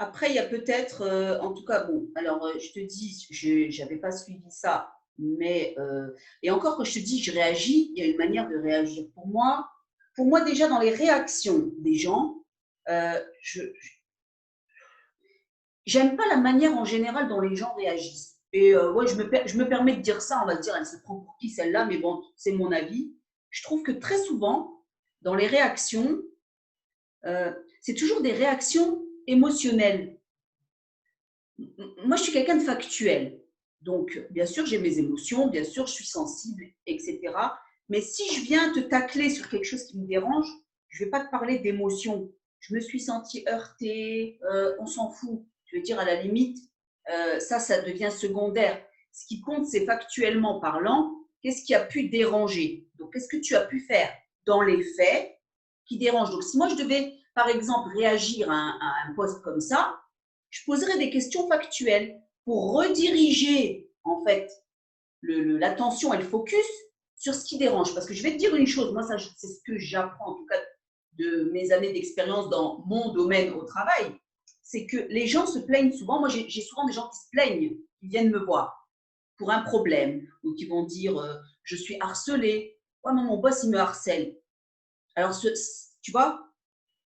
après, il y a peut-être, en tout cas, bon, alors je te dis, je n'avais pas suivi ça, mais, et encore que je te dis, je réagis, il y a une manière de réagir. Pour moi déjà, dans les réactions des gens, je j'aime pas la manière en général dont les gens réagissent. Et ouais, je me permets de dire ça, on va se dire, elle se prend pour qui celle-là, mais bon, c'est mon avis. Je trouve que très souvent, dans les réactions, c'est toujours des réactions émotionnelles. Moi, je suis quelqu'un de factuel. Donc, bien sûr, j'ai mes émotions, bien sûr, je suis sensible, etc. Mais si je viens te tacler sur quelque chose qui me dérange, je ne vais pas te parler d'émotions. Je me suis sentie heurtée, on s'en fout. Je veux dire, à la limite, ça devient secondaire. Ce qui compte, c'est factuellement parlant, qu'est-ce qui a pu déranger. Donc, qu'est-ce que tu as pu faire dans les faits qui dérange. Donc, si moi, je devais, par exemple, réagir à un poste comme ça, je poserai des questions factuelles pour rediriger en fait l'attention et le focus sur ce qui dérange. Parce que je vais te dire une chose, moi, ça, c'est ce que j'apprends en tout cas de mes années d'expérience dans mon domaine au travail, c'est que les gens se plaignent souvent. Moi, j'ai souvent des gens qui se plaignent, qui viennent me voir pour un problème ou qui vont dire je suis harcelé. Ouais, mon boss, il me harcèle. Alors, tu vois,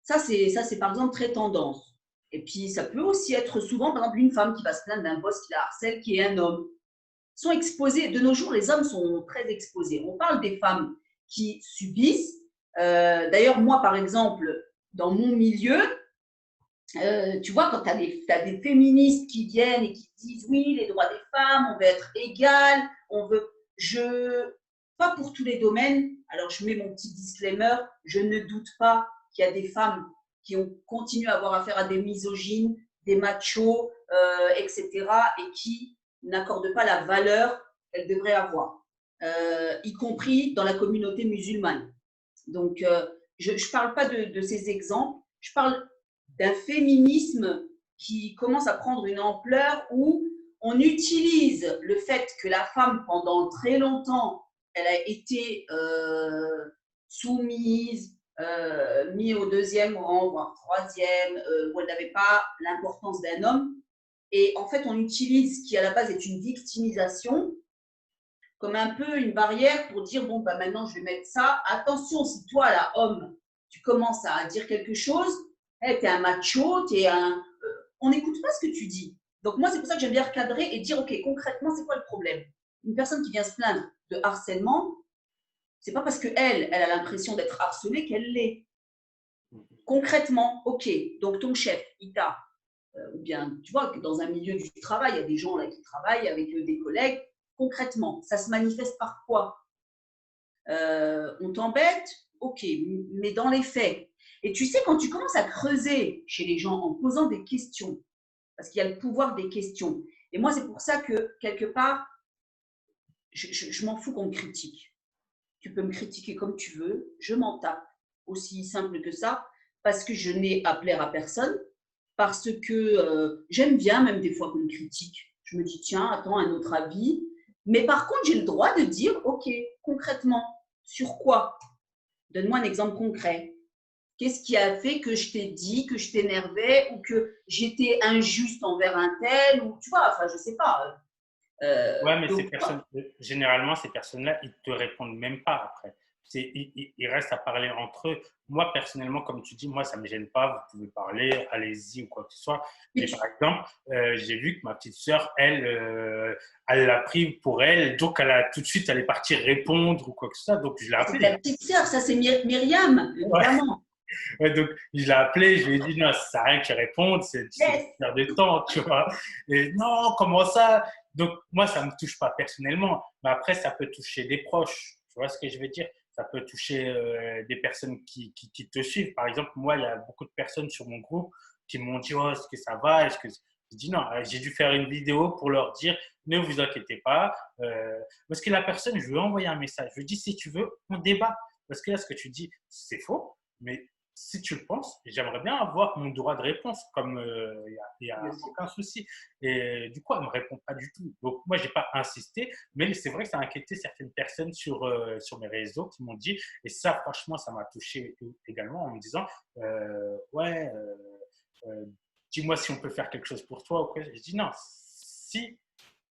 ça, c'est par exemple très tendance. Et puis, ça peut aussi être souvent, par exemple, une femme qui va se plaindre d'un boss qui la harcèle, qui est un homme. Ils sont exposés. De nos jours, les hommes sont très exposés. On parle des femmes qui subissent. D'ailleurs, moi, par exemple, dans mon milieu, tu vois, quand tu as des féministes qui viennent et qui disent oui, les droits des femmes, on veut être égales, on veut. Pas pour tous les domaines. Alors, je mets mon petit disclaimer, je ne doute pas qu'il y a des femmes qui ont continué à avoir affaire à des misogynes, des machos, etc., et qui n'accordent pas la valeur qu'elles devraient avoir, y compris dans la communauté musulmane. Donc, je ne parle pas de ces exemples, je parle d'un féminisme qui commence à prendre une ampleur où on utilise le fait que la femme, pendant très longtemps, elle a été soumise, mise au deuxième rang, voire troisième, où elle n'avait pas l'importance d'un homme. Et en fait, on utilise ce qui, à la base, est une victimisation comme un peu une barrière pour dire, bon, bah, maintenant, je vais mettre ça. Attention, si toi, là, homme, tu commences à dire quelque chose, hey, t'es un macho, t'es un… On n'écoute pas ce que tu dis. Donc moi, c'est pour ça que j'aime bien recadrer et dire, OK, concrètement, c'est quoi le problème? Une personne qui vient se plaindre de harcèlement, c'est pas parce qu'elle a l'impression d'être harcelée qu'elle l'est. Concrètement, OK, donc ton chef, il t'a, ou bien, tu vois, que dans un milieu du travail, il y a des gens là qui travaillent avec des collègues. Concrètement, ça se manifeste par quoi? On t'embête? OK, mais dans les faits. Et tu sais, quand tu commences à creuser chez les gens en posant des questions, parce qu'il y a le pouvoir des questions, et moi, c'est pour ça que, quelque part, je m'en fous qu'on me critique. Tu peux me critiquer comme tu veux, je m'en tape, aussi simple que ça, parce que je n'ai à plaire à personne, parce que j'aime bien même des fois qu'on me critique. Je me dis, tiens, attends, un autre avis. Mais par contre, j'ai le droit de dire, OK, concrètement, sur quoi? Donne-moi un exemple concret. Qu'est-ce qui a fait que je t'ai dit, que je t'énervais ou que j'étais injuste envers un tel ou tu vois, enfin, je sais pas.
Ouais, mais ces
Donc,
personnes, généralement, ces personnes-là, ils te répondent même pas après. Ils restent à parler entre eux. Moi, personnellement, comme tu dis, moi, ça ne me gêne pas. Vous pouvez parler, allez-y ou quoi que ce soit.
mais
Mais par exemple, j'ai vu que ma petite sœur, elle, elle l'a pris pour elle. Donc, elle a tout de suite, elle est partie répondre ou quoi que ce soit. Donc, je l'ai
c'est ta
appelée.
petite sœur, ça c'est Myriam,
Ouais.
évidemment.
Ouais, donc, je l'ai appelé, je lui ai dit, non, ça sert à rien qu'il réponde, c'est
Yes.
perdre de temps, tu vois. Et non, comment ça? Donc, moi, ça ne me touche pas personnellement, mais après, ça peut toucher des proches, tu vois ce que je veux dire? Ça peut toucher des personnes qui te suivent. Par exemple, moi, il y a beaucoup de personnes sur mon groupe qui m'ont dit, oh, est-ce que ça va? Est-ce que… Je dis non, j'ai dû faire une vidéo pour leur dire, ne vous inquiétez pas. Parce que la personne, je lui ai envoyé un message. Je lui ai dit, si tu veux, on débat. Parce que là, ce que tu dis, c'est faux. Mais si tu le penses, j'aimerais bien avoir mon droit de réponse, comme il n'y a, aucun souci. Et du coup, elle ne me répond pas du tout. Donc, moi, je n'ai pas insisté, mais c'est vrai que ça a inquiété certaines personnes sur mes réseaux qui m'ont dit, et ça, franchement, ça m'a touché également en me disant, ouais, euh, dis-moi si on peut faire quelque chose pour toi. Ou quoi. Je dis non, si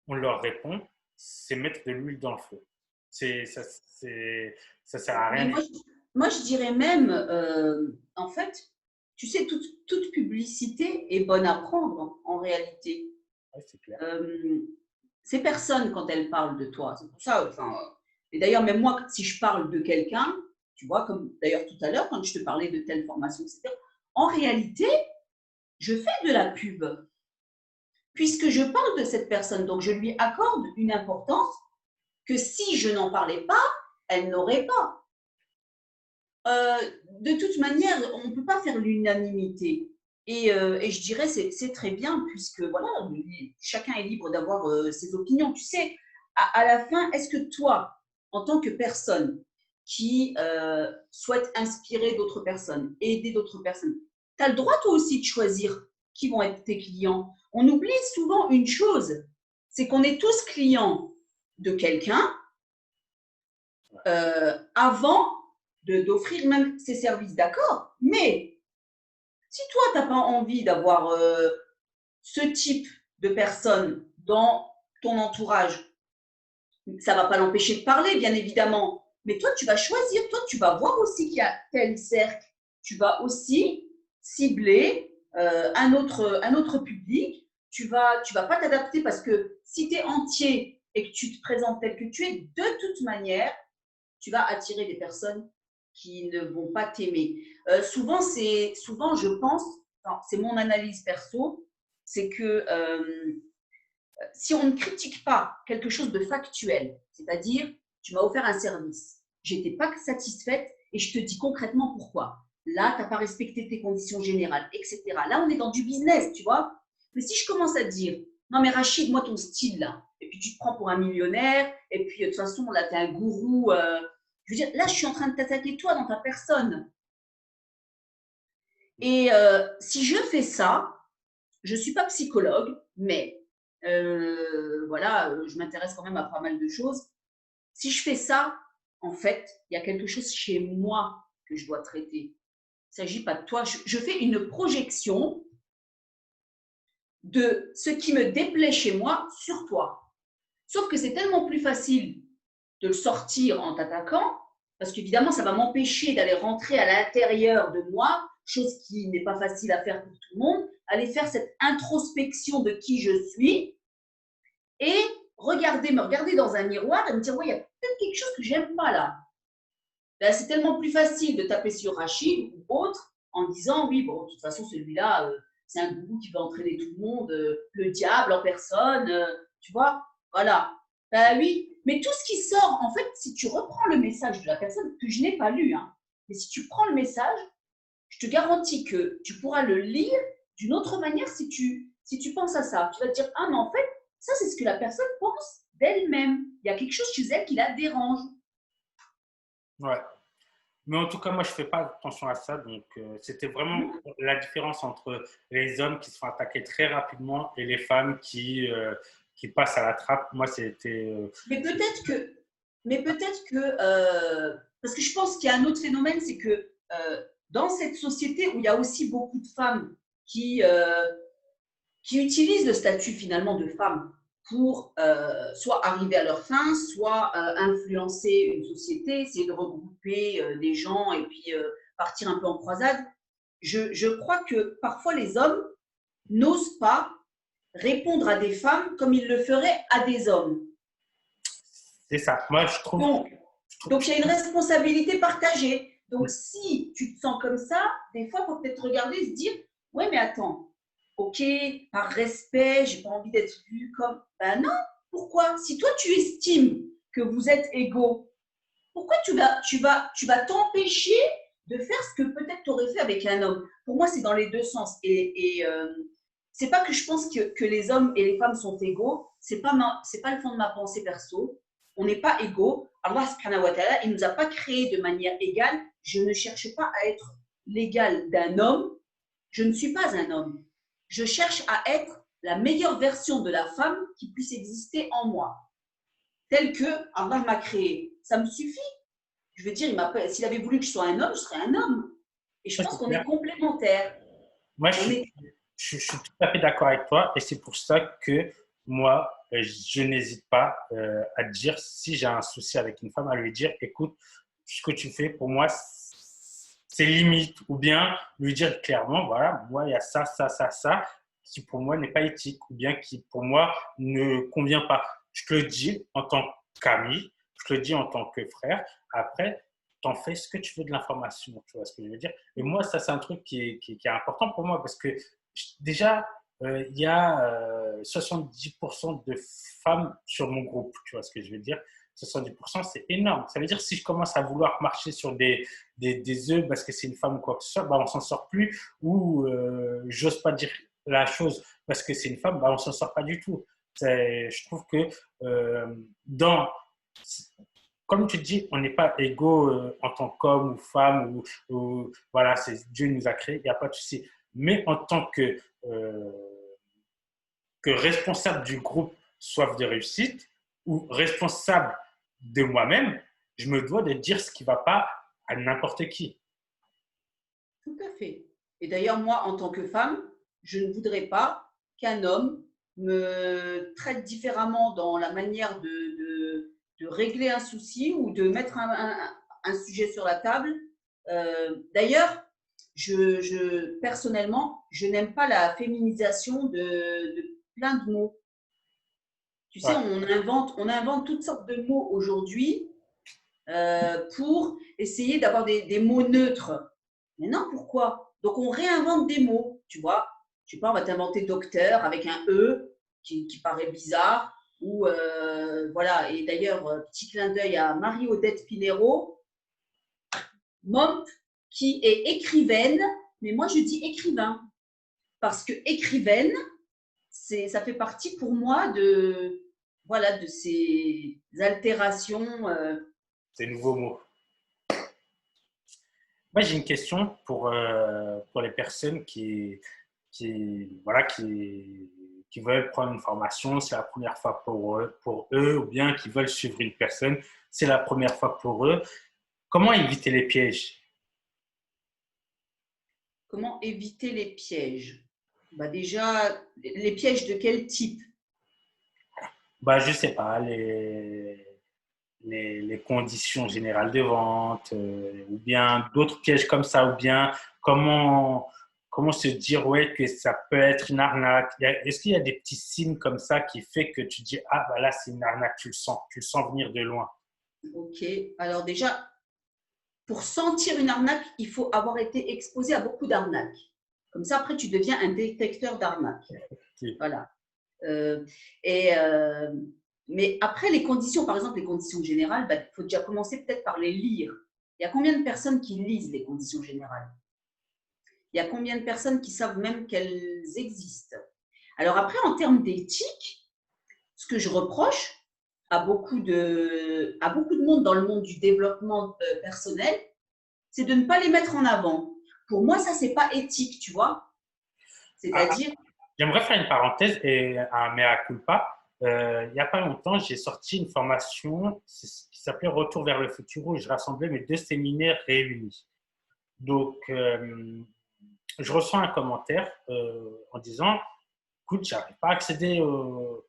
on leur répond, c'est mettre de l'huile dans le feu. Ça sert à
Mais
rien.
moi, je dirais même, en fait, tu sais, toute publicité est bonne à prendre en réalité.
Ouais, c'est clair.
Ces personnes, quand elles parlent de toi, c'est pour ça, enfin, et d'ailleurs, même moi, si je parle de quelqu'un, tu vois, comme d'ailleurs tout à l'heure, quand je te parlais de telle formation, etc., en réalité, je fais de la pub, puisque je parle de cette personne, donc je lui accorde une importance que si je n'en parlais pas, elle n'aurait pas. De toute manière, on ne peut pas faire l'unanimité. Et je dirais c'est très bien puisque voilà, chacun est libre d'avoir ses opinions. Tu sais, à la fin, est-ce que toi, en tant que personne qui souhaite inspirer d'autres personnes, aider d'autres personnes, tu as le droit toi aussi de choisir qui vont être tes clients. On oublie souvent une chose, c'est qu'on est tous clients de quelqu'un avant d'offrir même ses services, d'accord. Mais si toi, tu n'as pas envie d'avoir ce type de personne dans ton entourage, ça ne va pas l'empêcher de parler, bien évidemment. Mais toi, tu vas choisir, toi, tu vas voir aussi qu'il y a tel cercle. Tu vas aussi cibler un autre public. Tu vas pas t'adapter parce que si tu es entier et que tu te présentes tel que tu es, de toute manière, tu vas attirer des personnes qui ne vont pas t'aimer. Souvent, je pense, c'est mon analyse perso, c'est que si on ne critique pas quelque chose de factuel, c'est-à-dire, tu m'as offert un service, j'étais pas satisfaite et je te dis concrètement pourquoi. Là, tu n'as pas respecté tes conditions générales, etc. Là, on est dans du business, tu vois. Mais si je commence à dire, non mais Rachid, moi ton style là, et puis tu te prends pour un millionnaire, et puis de toute façon, là, tu es un gourou. Je veux dire, là, je suis en train de t'attaquer toi dans ta personne. Et si je fais ça, je ne suis pas psychologue, mais voilà, je m'intéresse quand même à pas mal de choses. Si je fais ça, en fait, il y a quelque chose chez moi que je dois traiter. Il ne s'agit pas de toi. Je fais une projection de ce qui me déplaît chez moi sur toi. Sauf que c'est tellement plus facile de le sortir en t'attaquant, parce qu'évidemment, ça va m'empêcher d'aller rentrer à l'intérieur de moi chose qui n'est pas facile à faire pour tout le monde, aller faire cette introspection de qui je suis et me regarder dans un miroir et me dire, ouais, il y a peut-être quelque chose que j'aime pas là. Ben, c'est tellement plus facile de taper sur Rachid ou autre en disant, oui, bon, de toute façon, celui-là, c'est un gourou qui va entraîner tout le monde, le diable en personne, tu vois, voilà. Ben oui, mais tout ce qui sort, en fait, si tu reprends le message de la personne, que je n'ai pas lu, hein, mais si tu prends le message, je te garantis que tu pourras le lire d'une autre manière si tu penses à ça. Tu vas te dire, ah, mais en fait, ça, c'est ce que la personne pense d'elle-même. Il y a quelque chose chez elle qui la dérange.
Ouais. Mais en tout cas, moi, je ne fais pas attention à ça. Donc, c'était vraiment la différence entre les hommes qui se font attaquer très rapidement et les femmes qui passent à la trappe. Moi, c'était…
Mais peut-être que parce que je pense qu'il y a un autre phénomène, c'est que dans cette société où il y a aussi beaucoup de femmes qui utilisent le statut finalement de femme pour soit arriver à leur fin, soit influencer une société, essayer de regrouper des gens et puis partir un peu en croisade. Je crois que parfois les hommes n'osent pas répondre à des femmes comme ils le feraient à des hommes.
C'est ça. Moi, je trouve…
Donc, il y a une responsabilité partagée. Donc, si tu te sens comme ça, des fois, il faut peut-être regarder et se dire, ouais, mais attends, ok, par respect, j'ai pas envie d'être vue comme… Ben non, pourquoi? Si toi, tu estimes que vous êtes égaux, pourquoi tu vas t'empêcher de faire ce que peut-être tu aurais fait avec un homme? Pour moi, c'est dans les deux sens. Et c'est pas que je pense que les hommes et les femmes sont égaux. C'est pas le fond de ma pensée perso. On n'est pas égaux. Allah subhanahu wa ta'ala, il nous a pas créés de manière égale. Je ne cherche pas à être l'égal d'un homme. Je ne suis pas un homme. Je cherche à être la meilleure version de la femme qui puisse exister en moi, telle que Allah m'a créée. Ça me suffit. Je veux dire, s'il avait voulu que je sois un homme, je serais un homme. Et je pense qu'on est complémentaires.
Moi, je suis tout à fait d'accord avec toi et c'est pour ça que moi, je n'hésite pas à dire, si j'ai un souci avec une femme, à lui dire, écoute, ce que tu fais pour moi, c'est limite. Ou bien lui dire clairement, voilà, moi, il y a ça, ça, ça, ça, qui pour moi n'est pas éthique ou bien qui pour moi ne convient pas. Je te le dis en tant qu'ami, je te le dis en tant que frère. Après, t'en fais ce que tu veux de l'information, tu vois ce que je veux dire. Et moi, ça, c'est un truc qui est important pour moi parce que déjà, il y a 70% de femmes sur mon groupe, tu vois ce que je veux dire. 70%, c'est énorme. Ça veut dire que si je commence à vouloir marcher sur des œufs parce que c'est une femme ou quoi que ce soit, bah, on s'en sort plus. Ou j'ose pas dire la chose parce que c'est une femme, bah, on s'en sort pas du tout. Je trouve que dans comme tu dis, on n'est pas égaux en tant qu'homme ou femme, ou voilà, Dieu nous a créés, il n'y a pas de souci. Mais en tant que responsable du groupe Soif de réussite ou responsable de moi-même, je me dois de dire ce qui ne va pas à n'importe qui.
Tout à fait. Et d'ailleurs, moi, en tant que femme, je ne voudrais pas qu'un homme me traite différemment dans la manière de régler un souci ou de mettre un sujet sur la table. D'ailleurs, personnellement, je n'aime pas la féminisation de plein de mots. Tu sais, on invente toutes sortes de mots aujourd'hui pour essayer d'avoir des mots neutres. Mais non, pourquoi? Donc, on réinvente des mots, tu vois. Je sais pas, on va t'inventer docteur avec un E qui paraît bizarre. Ou voilà, et d'ailleurs, petit clin d'œil à Marie-Odette Pinero, Momp, qui est écrivaine, mais moi je dis écrivain. Parce que écrivaine, ça fait partie pour moi voilà, de ces altérations.
Ces nouveaux mots. Moi, j'ai une question pour les personnes voilà, qui veulent prendre une formation. C'est la première fois pour eux, ou bien qui veulent suivre une personne. C'est la première fois pour eux. Comment éviter les pièges?
Comment éviter les pièges? Bah déjà, les pièges de quel type?
Bah, je sais pas, les conditions générales de vente, ou bien d'autres pièges comme ça, ou bien comment, comment se dire ouais, que ça peut être une arnaque. Est-ce qu'il y a des petits signes comme ça qui fait que tu dis, ah, bah là, c'est une arnaque, tu le sens venir de loin.
Ok. Alors déjà, pour sentir une arnaque, il faut avoir été exposé à beaucoup d'arnaques. Comme ça, après, tu deviens un détecteur d'arnaques.
Oui.
Voilà. Euh, et, euh, mais après, les conditions, par exemple, les conditions générales, il faut déjà commencer peut-être par les lire. Il y a combien de personnes qui lisent les conditions générales? Il y a combien de personnes qui savent même qu'elles existent? Alors après, en termes d'éthique, ce que je reproche à beaucoup de monde dans le monde du développement personnel, c'est de ne pas les mettre en avant. Pour moi, ça, c'est pas éthique, tu vois.
Ah,
C'est-à-dire,
j'aimerais faire une parenthèse et un mea culpa. Il n'y a pas longtemps, j'ai sorti une formation qui s'appelait Retour vers le futur où je rassemblais mes deux séminaires réunis. Donc, je reçois un commentaire en disant, écoute, je n'arrive pas à accéder aux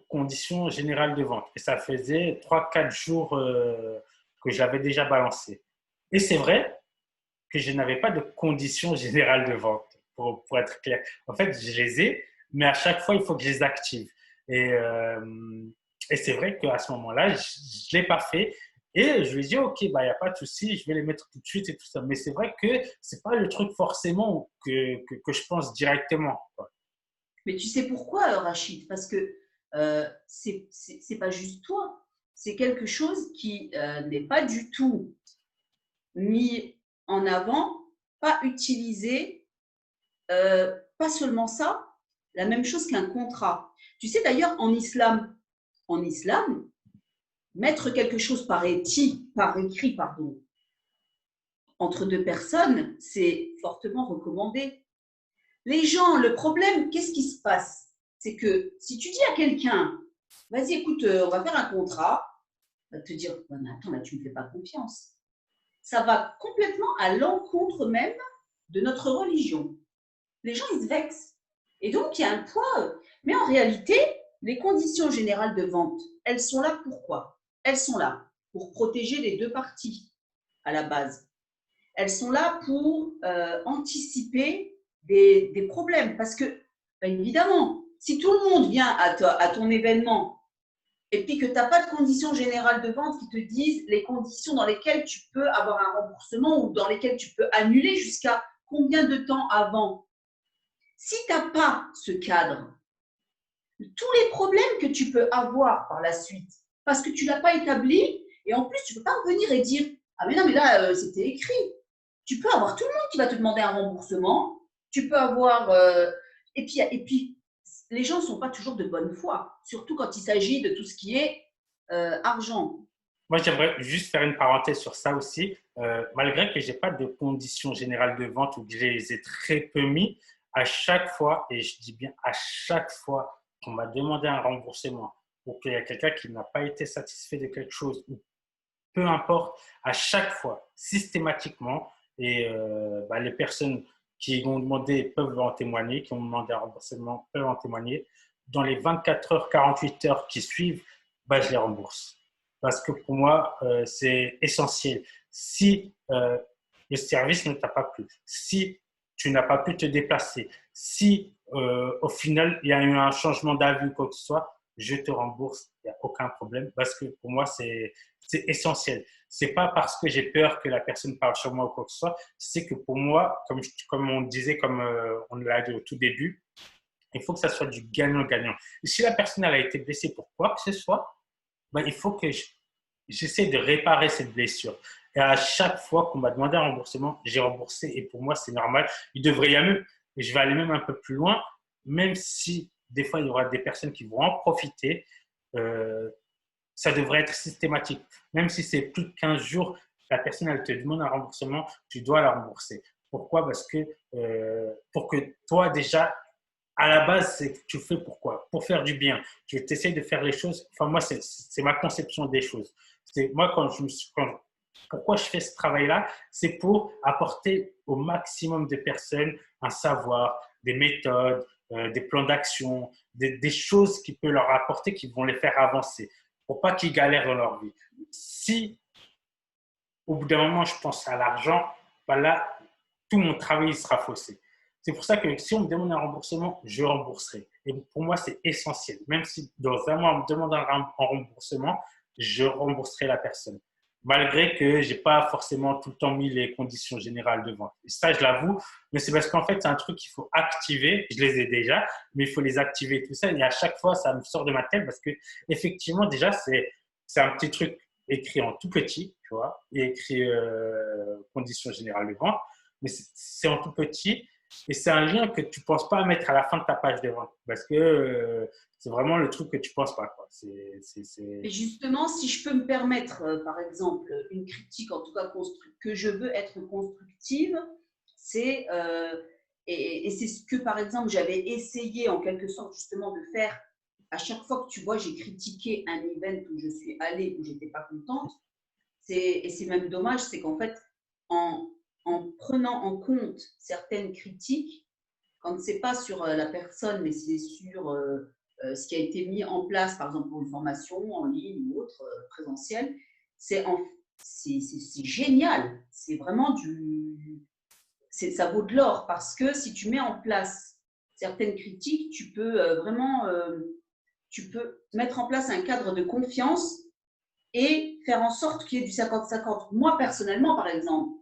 conditions générales de vente. Et ça faisait 3 4 jours que j'avais déjà balancé. Et c'est vrai que je n'avais pas de conditions générales de vente, pour être clair. En fait, je les ai, mais à chaque fois, il faut que je les active. Et, euh, et c'est vrai qu'à ce moment-là, je ne l'ai pas fait. Et je lui ai dit, OK, bah, il n'y a pas de souci, je vais les mettre tout de suite et tout ça. Mais c'est vrai que ce n'est pas le truc forcément que je pense directement, quoi.
mais tu sais pourquoi, Rachid? Parce que c'est pas juste toi. C'est quelque chose qui n'est pas du tout mis en avant, pas utilisé. Pas seulement ça, la même chose qu'un contrat. Tu sais d'ailleurs en islam, mettre quelque chose par écrit, pardon, entre deux personnes, c'est fortement recommandé. Les gens, le problème, qu'est-ce qui se passe? C'est que si tu dis à quelqu'un, vas-y, écoute, on va faire un contrat, il va te dire, oh, mais attends, là, tu ne me fais pas confiance. Ça va complètement à l'encontre même de notre religion. Les gens, ils se vexent. Et donc, il y a un poids. Mais en réalité, les conditions générales de vente, elles sont là pourquoi? Elles sont là pour protéger les deux parties à la base. Elles sont là pour anticiper des problèmes. Parce que, évidemment, si tout le monde vient à ton événement et puis que tu n'as pas de conditions générales de vente qui te disent les conditions dans lesquelles tu peux avoir un remboursement ou dans lesquelles tu peux annuler jusqu'à combien de temps avant. Si tu n'as pas ce cadre, tous les problèmes que tu peux avoir par la suite, parce que tu ne l'as pas établi, et en plus, tu ne peux pas revenir et dire, ah mais non, mais là, c'était écrit. Tu peux avoir tout le monde qui va te demander un remboursement, tu peux avoir... et puis, les gens ne sont pas toujours de bonne foi, surtout quand il s'agit de tout ce qui est argent.
Moi, j'aimerais juste faire une parenthèse sur ça aussi. Malgré que je n'ai pas de conditions générales de vente ou que je les ai très peu mis, à chaque fois, et je dis bien à chaque fois qu'on m'a demandé un remboursement ou qu'il y a quelqu'un qui n'a pas été satisfait de quelque chose, ou peu importe, à chaque fois, systématiquement, et bah, les personnes qui ont demandé peuvent en témoigner, qui ont demandé un remboursement peuvent en témoigner, dans les 24 heures, 48 heures qui suivent, bah, je les rembourse. Parce que pour moi, c'est essentiel. Si le service ne t'a pas plu, si tu n'as pas pu te déplacer, si au final il y a eu un changement d'avis ou quoi que ce soit, je te rembourse, il n'y a aucun problème. Parce que pour moi, c'est essentiel. C'est pas parce que j'ai peur que la personne parle sur moi ou quoi que ce soit, c'est que pour moi, comme on disait, comme on l'a dit au tout début, il faut que ça soit du gagnant-gagnant. Si la personne elle a été blessée pour quoi que ce soit, ben, il faut que j'essaie de réparer cette blessure. Et à chaque fois qu'on m'a demandé un remboursement, j'ai remboursé. Et pour moi, c'est normal. Il devrait y aller, et je vais aller même un peu plus loin, même si des fois, il y aura des personnes qui vont en profiter. Euh, Ça devrait être systématique. Même si c'est plus de 15 jours, la personne, elle te demande un remboursement, tu dois la rembourser. Pourquoi? Parce que pour que toi, déjà, à la base, tu fais pourquoi? Pour faire du bien. Tu essaies de faire les choses. Enfin, moi, c'est ma conception des choses. Moi, pourquoi je fais ce travail-là? C'est pour apporter au maximum de personnes un savoir, des méthodes, des plans d'action, des choses qui peuvent leur apporter, qui vont les faire avancer. pour pas qu'ils galèrent dans leur vie. Si au bout d'un moment, je pense à l'argent, ben là, tout mon travail sera faussé. C'est pour ça que si on me demande un remboursement, je rembourserai. Et pour moi, c'est essentiel. Même si dans un mois, on me demande un remboursement, je rembourserai la personne. Malgré que je n'ai pas forcément tout le temps mis les conditions générales de vente. Et ça, je l'avoue, mais c'est parce qu'en fait, c'est un truc qu'il faut activer. Je les ai déjà, mais il faut les activer, tout ça. Et à chaque fois, ça me sort de ma tête parce que, effectivement, déjà, c'est un petit truc écrit en tout petit, tu vois, et écrit conditions générales de vente, mais c'est en tout petit et c'est un lien que tu ne penses pas à mettre à la fin de ta page de vente parce que c'est vraiment le truc que tu ne penses pas. Quoi.
Et justement, si je peux me permettre, par exemple, une critique, en tout cas que je veux être constructive, c'est, et c'est ce que, par exemple, j'avais essayé en quelque sorte justement de faire à chaque fois que tu vois, j'ai critiqué un event où je suis allée, où je n'étais pas contente, et c'est même dommage, c'est qu'en fait, en, en prenant en compte certaines critiques, quand ce n'est pas sur la personne, mais c'est sur ce qui a été mis en place, par exemple pour une formation en ligne ou autre, présentielle, c'est génial. C'est vraiment ça vaut de l'or parce que si tu mets en place certaines critiques, tu peux vraiment tu peux mettre en place un cadre de confiance et faire en sorte qu'il y ait du 50-50. Moi, personnellement, par exemple,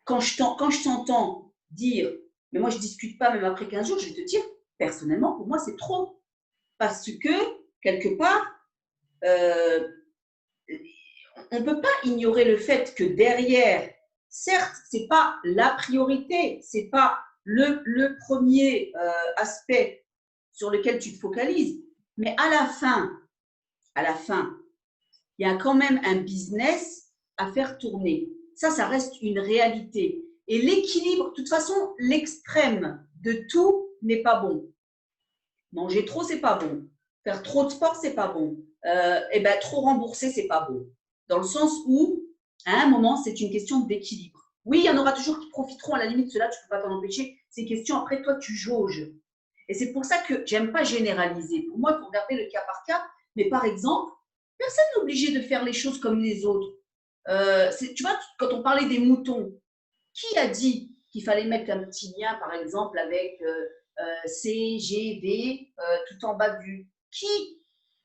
quand je t'entends dire, mais moi, je ne discute pas même après 15 jours, je vais te dire, personnellement, pour moi, c'est trop. Parce que, quelque part, on ne peut pas ignorer le fait que derrière, certes, ce n'est pas la priorité, ce n'est pas le premier aspect sur lequel tu te focalises, mais à la fin, il y a quand même un business à faire tourner. Ça reste une réalité. Et l'équilibre, de toute façon, l'extrême de tout n'est pas bon. Manger trop, c'est pas bon. Faire trop de sport, c'est pas bon. Et ben, trop rembourser, c'est pas bon. Dans le sens où, à un moment, c'est une question d'équilibre. Oui, il y en aura toujours qui profiteront, à la limite, cela, tu ne peux pas t'en empêcher. C'est une question, après, toi, tu jauges. Et c'est pour ça que j'aime pas généraliser. Pour moi, il faut regarder le cas par cas. Mais par exemple, personne n'est obligé de faire les choses comme les autres. Tu vois, quand on parlait des moutons, qui a dit qu'il fallait mettre un petit lien, par exemple, avec CGV tout en bas du… Qui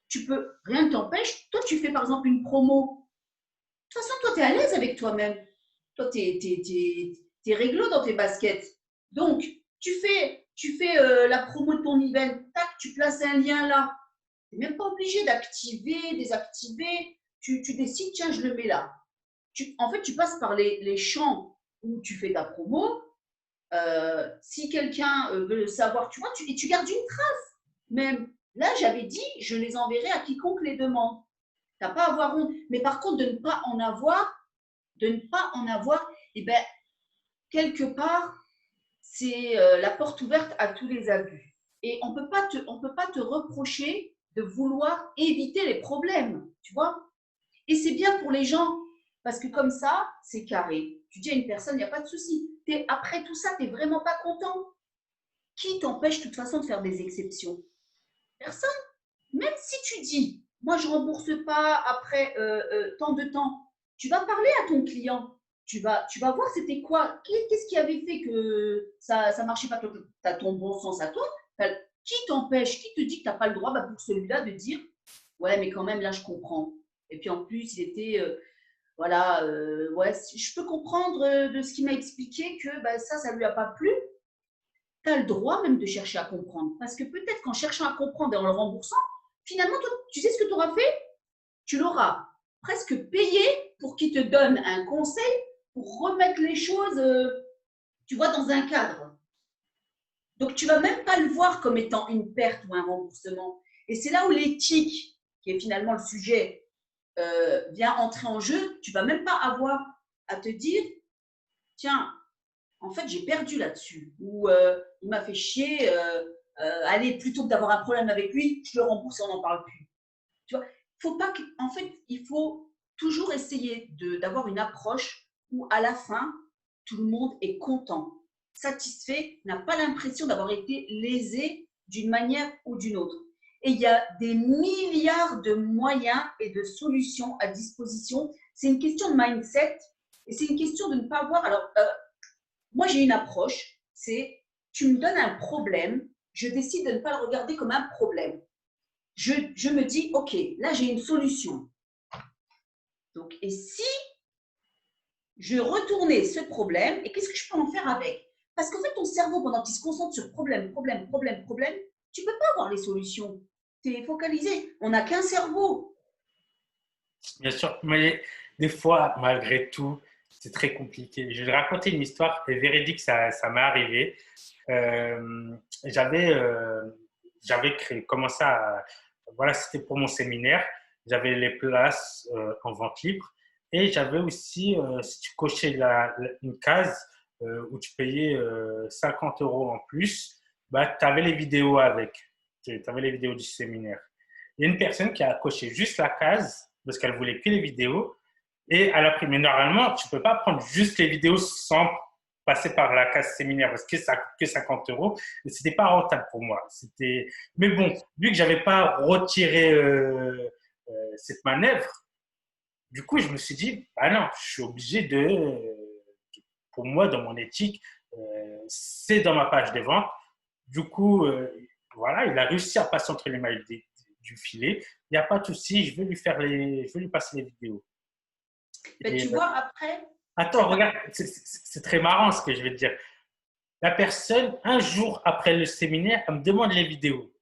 Tu peux… Rien ne t'empêche. Toi, tu fais, par exemple, une promo. De toute façon, toi, tu es à l'aise avec toi-même. Toi, tu es réglo dans tes baskets. Donc, tu fais la promo de ton event. Tac, tu places un lien là. Tu n'es même pas obligé d'activer, désactiver. Tu décides, tiens, je le mets là. En fait, tu passes par les champs où tu fais ta promo. Si quelqu'un veut savoir, tu vois, et tu gardes une trace. Même là, j'avais dit, je les enverrai à quiconque les demande. Tu n'as pas à avoir honte. Mais par contre, de ne pas en avoir, eh ben, quelque part, c'est la porte ouverte à tous les abus. Et on peut pas te reprocher de vouloir éviter les problèmes, tu vois. Et c'est bien pour les gens, parce que comme ça, c'est carré. Tu dis à une personne, il n'y a pas de souci. Après tout ça, tu n'es vraiment pas content. Qui t'empêche de toute façon de faire des exceptions? Personne. Même si tu dis, moi je ne rembourse pas après tant de temps, tu vas parler à ton client. Tu vas voir c'était quoi, qu'est-ce qui avait fait que ça ne marchait pas. Tu as ton bon sens à toi. Qui t'empêche, qui te dit que tu n'as pas le droit pour celui-là de dire, ouais, mais quand même là je comprends. Et puis en plus, il était, voilà, ouais, je peux comprendre de ce qu'il m'a expliqué que ça ne lui a pas plu. Tu as le droit même de chercher à comprendre. Parce que peut-être qu'en cherchant à comprendre et en le remboursant, finalement, toi, tu sais ce que tu auras fait? Tu l'auras presque payé pour qu'il te donne un conseil pour remettre les choses, tu vois, dans un cadre. Donc, tu ne vas même pas le voir comme étant une perte ou un remboursement. Et c'est là où l'éthique, qui est finalement le sujet, vient entrer en jeu. Tu ne vas même pas avoir à te dire, tiens, en fait, j'ai perdu là-dessus. Ou il m'a fait chier. Allez, plutôt que d'avoir un problème avec lui, je le rembourse et on n'en parle plus. Tu vois, faut pas que, en fait, il faut toujours essayer d'avoir une approche où à la fin, tout le monde est content, satisfait, n'a pas l'impression d'avoir été lésé d'une manière ou d'une autre. Et il y a des milliards de moyens et de solutions à disposition. C'est une question de mindset et c'est une question de ne pas voir. Alors, moi, j'ai une approche, c'est tu me donnes un problème, je décide de ne pas le regarder comme un problème. Je me dis, OK, là, j'ai une solution. Donc, et si je retournais ce problème, et qu'est-ce que je peux en faire avec? Parce qu'en fait, ton cerveau, pendant qu'il se concentre sur problème, tu ne peux pas avoir les solutions. Tu es focalisé. On n'a qu'un cerveau.
Bien sûr, mais des fois, malgré tout, c'est très compliqué. Je vais raconter une histoire véridique, ça m'est arrivé. Euh, j'avais commencé à, voilà, c'était pour mon séminaire. J'avais les places en vente libre et j'avais aussi, si tu cochais une case où tu payais 50 € en plus, bah, tu avais les vidéos avec. Tu avais les vidéos du séminaire. Il y a une personne qui a coché juste la case parce qu'elle voulait que les vidéos et elle a pris. Mais normalement, tu ne peux pas prendre juste les vidéos sans passer par la case séminaire parce que ça coûte que 50 €. Et c'était pas rentable pour moi. Mais bon, vu que j'avais pas retiré cette manœuvre, du coup, je me suis dit, ah non, je suis obligé pour moi, dans mon éthique, c'est dans ma page de vente. Du coup, voilà, il a réussi à passer entre les mailles du filet. Il n'y a pas de souci, je vais lui passer les vidéos.
Mais
Et,
tu vois, après…
attends, regarde, c'est très marrant ce que je vais te dire. La personne, un jour après le séminaire, elle me demande les vidéos.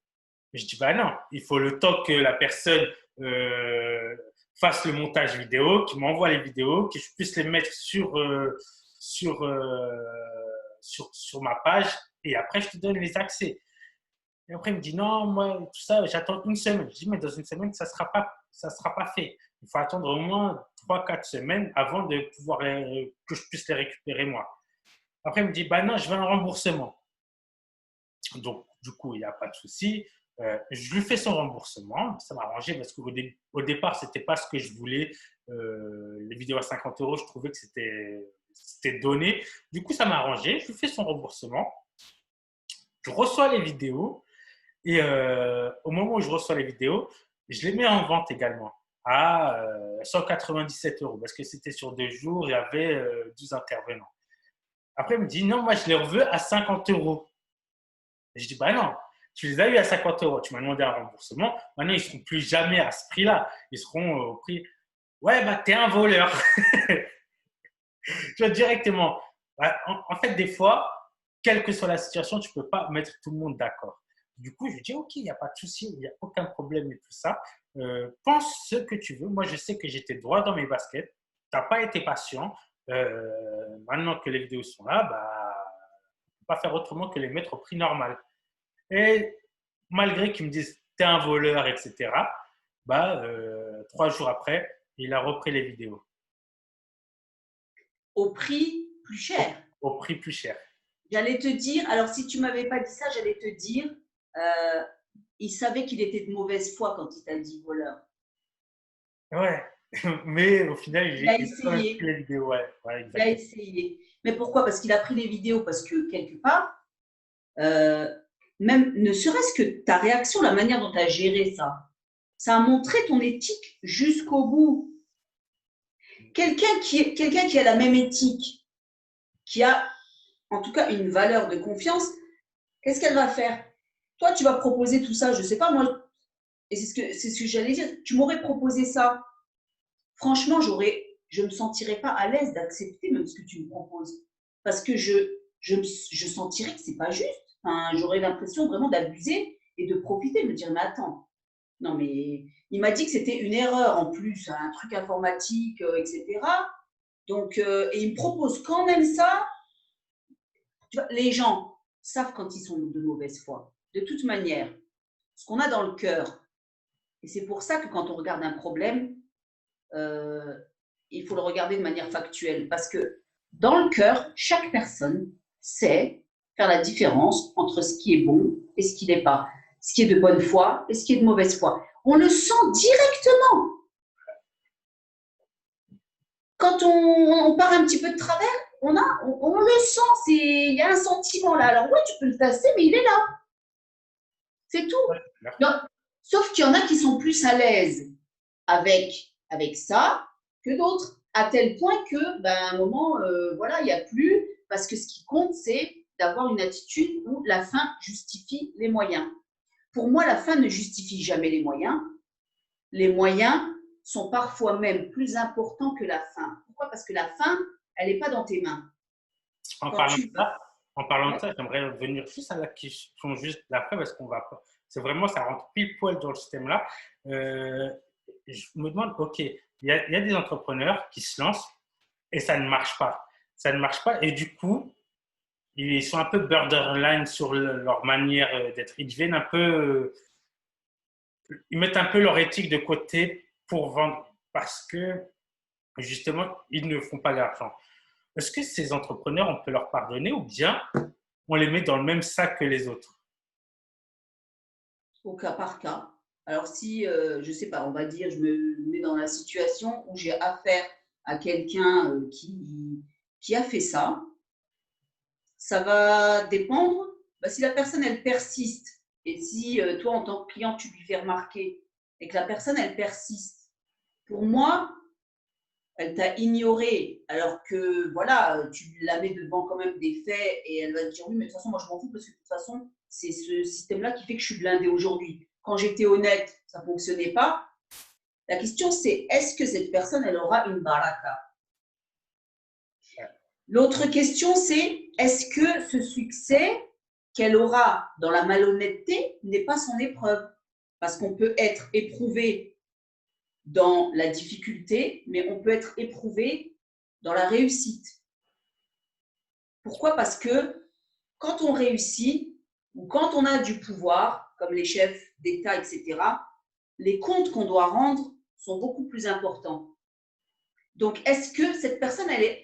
Je dis, bah non, il faut le temps que la personne fasse le montage vidéo, qu'il m'envoie les vidéos, que je puisse les mettre sur, euh, sur ma page et après, je te donne les accès. Et après, il me dit, non, moi, tout ça, j'attends une semaine. Je dis, mais dans une semaine, ça sera pas fait. Il faut attendre au moins 3 4 semaines avant de pouvoir que je puisse les récupérer moi. Après, il me dit, bah non, je veux un remboursement. Donc, du coup, il n'y a pas de souci. Je lui fais son remboursement. Ça m'a arrangé parce qu'au départ, ce n'était pas ce que je voulais. Les vidéos à 50 €, je trouvais que c'était donné. Du coup, ça m'a arrangé. Je lui fais son remboursement. Je reçois les vidéos. Et au moment où je reçois les vidéos, je les mets en vente également à 197 € parce que c'était sur 2 jours, il y avait 12 intervenants. Après, il me dit non, moi je les veux à 50 €. Et je dis bah non, tu les as eu à 50 €, tu m'as demandé un remboursement, maintenant ils ne seront plus jamais à ce prix-là, ils seront au prix. Ouais, bah t'es un voleur. Tu vois, directement. En fait, des fois, quelle que soit la situation, tu ne peux pas mettre tout le monde d'accord. Du coup, je dis, OK, il n'y a pas de souci, il n'y a aucun problème et tout ça. Pense ce que tu veux. Moi, je sais que j'étais droit dans mes baskets. Tu n'as pas été patient. Maintenant que les vidéos sont là, bah, on ne peut pas faire autrement que les mettre au prix normal. Et malgré qu'ils me disent, tu es un voleur, etc., bah, 3 jours après, il a repris les vidéos.
Au prix plus cher.
Au prix plus cher.
J'allais te dire, alors si tu ne m'avais pas dit ça, j'allais te dire, il savait qu'il était de mauvaise foi quand il t'a dit voleur.
Ouais, mais au final,
Il a
j'ai quand même
essayé.
pris les vidéos. Ouais, ouais,
Il a
exactement.
essayé. Mais pourquoi? Parce qu'il a pris les vidéos, parce que quelque part, même ne serait-ce que ta réaction, la manière dont tu as géré ça, ça a montré ton éthique jusqu'au bout. Quelqu'un qui a la même éthique, qui a en tout cas une valeur de confiance, qu'est-ce qu'elle va faire? Toi, tu vas proposer tout ça, je ne sais pas, moi, et c'est ce que j'allais dire, tu m'aurais proposé ça. Franchement, je ne me sentirais pas à l'aise d'accepter même ce que tu me proposes. Parce que je sentirais que ce n'est pas juste. Enfin, j'aurais l'impression vraiment d'abuser et de profiter, de me dire, mais attends, non, mais il m'a dit que c'était une erreur en plus, un truc informatique, etc. Donc, et il me propose quand même ça. Tu vois, les gens savent quand ils sont de mauvaise foi. De toute manière, ce qu'on a dans le cœur. Et c'est pour ça que quand on regarde un problème, il faut le regarder de manière factuelle. Parce que dans le cœur, chaque personne sait faire la différence entre ce qui est bon et ce qui n'est pas. Ce qui est de bonne foi et ce qui est de mauvaise foi. On le sent directement. Quand on part un petit peu de travers, on le sent. Il y a un sentiment là. Alors oui, tu peux le tasser, mais il est là. C'est tout.
Ouais,
Non, Sauf qu'il y en a qui sont plus à l'aise avec ça que d'autres, à tel point que, ben, à un moment, voilà, il n'y a plus, parce que ce qui compte, c'est d'avoir une attitude où la fin justifie les moyens. Pour moi, la fin ne justifie jamais les moyens. Les moyens sont parfois même plus importants que la fin. Pourquoi? Parce que la fin, elle n'est pas dans tes mains.
En
Quand
parlant de
tu…
ça, en parlant de
Ouais.
ça, j'aimerais revenir juste à la question juste d'après parce qu'on va pas. C'est vraiment, ça rentre pile poil dans le système là. Euh, je me demande, ok, il y a des entrepreneurs qui se lancent et ça ne marche pas. Ça ne marche pas et du coup, ils sont un peu borderline sur leur manière d'être. Ils deviennent un peu, ils mettent un peu leur éthique de côté pour vendre parce que justement, ils ne font pas d'argent. Est-ce que ces entrepreneurs, on peut leur pardonner ou bien on les met dans le même sac que les autres?
Au cas par cas. Alors si, je ne sais pas, on va dire, je me mets dans la situation où j'ai affaire à quelqu'un qui a fait ça, ça va dépendre. Bah, si la personne, elle persiste, et si toi, en tant que client, tu lui fais remarquer, et que la personne, elle persiste, pour moi, elle t'a ignoré, alors que voilà, tu la mets devant quand même des faits et elle va te dire oui, mais de toute façon, moi je m'en fous parce que de toute façon, c'est ce système-là qui fait que je suis blindée aujourd'hui. Quand j'étais honnête, ça ne fonctionnait pas. La question, c'est est-ce que cette personne, elle aura une baraka? L'autre question, c'est est-ce que ce succès qu'elle aura dans la malhonnêteté n'est pas son épreuve? Parce qu'on peut être éprouvé dans la difficulté, mais on peut être éprouvé dans la réussite. Pourquoi? Parce que quand on réussit ou quand on a du pouvoir, comme les chefs d'État, etc., les comptes qu'on doit rendre sont beaucoup plus importants. Donc, est-ce que cette personne, elle est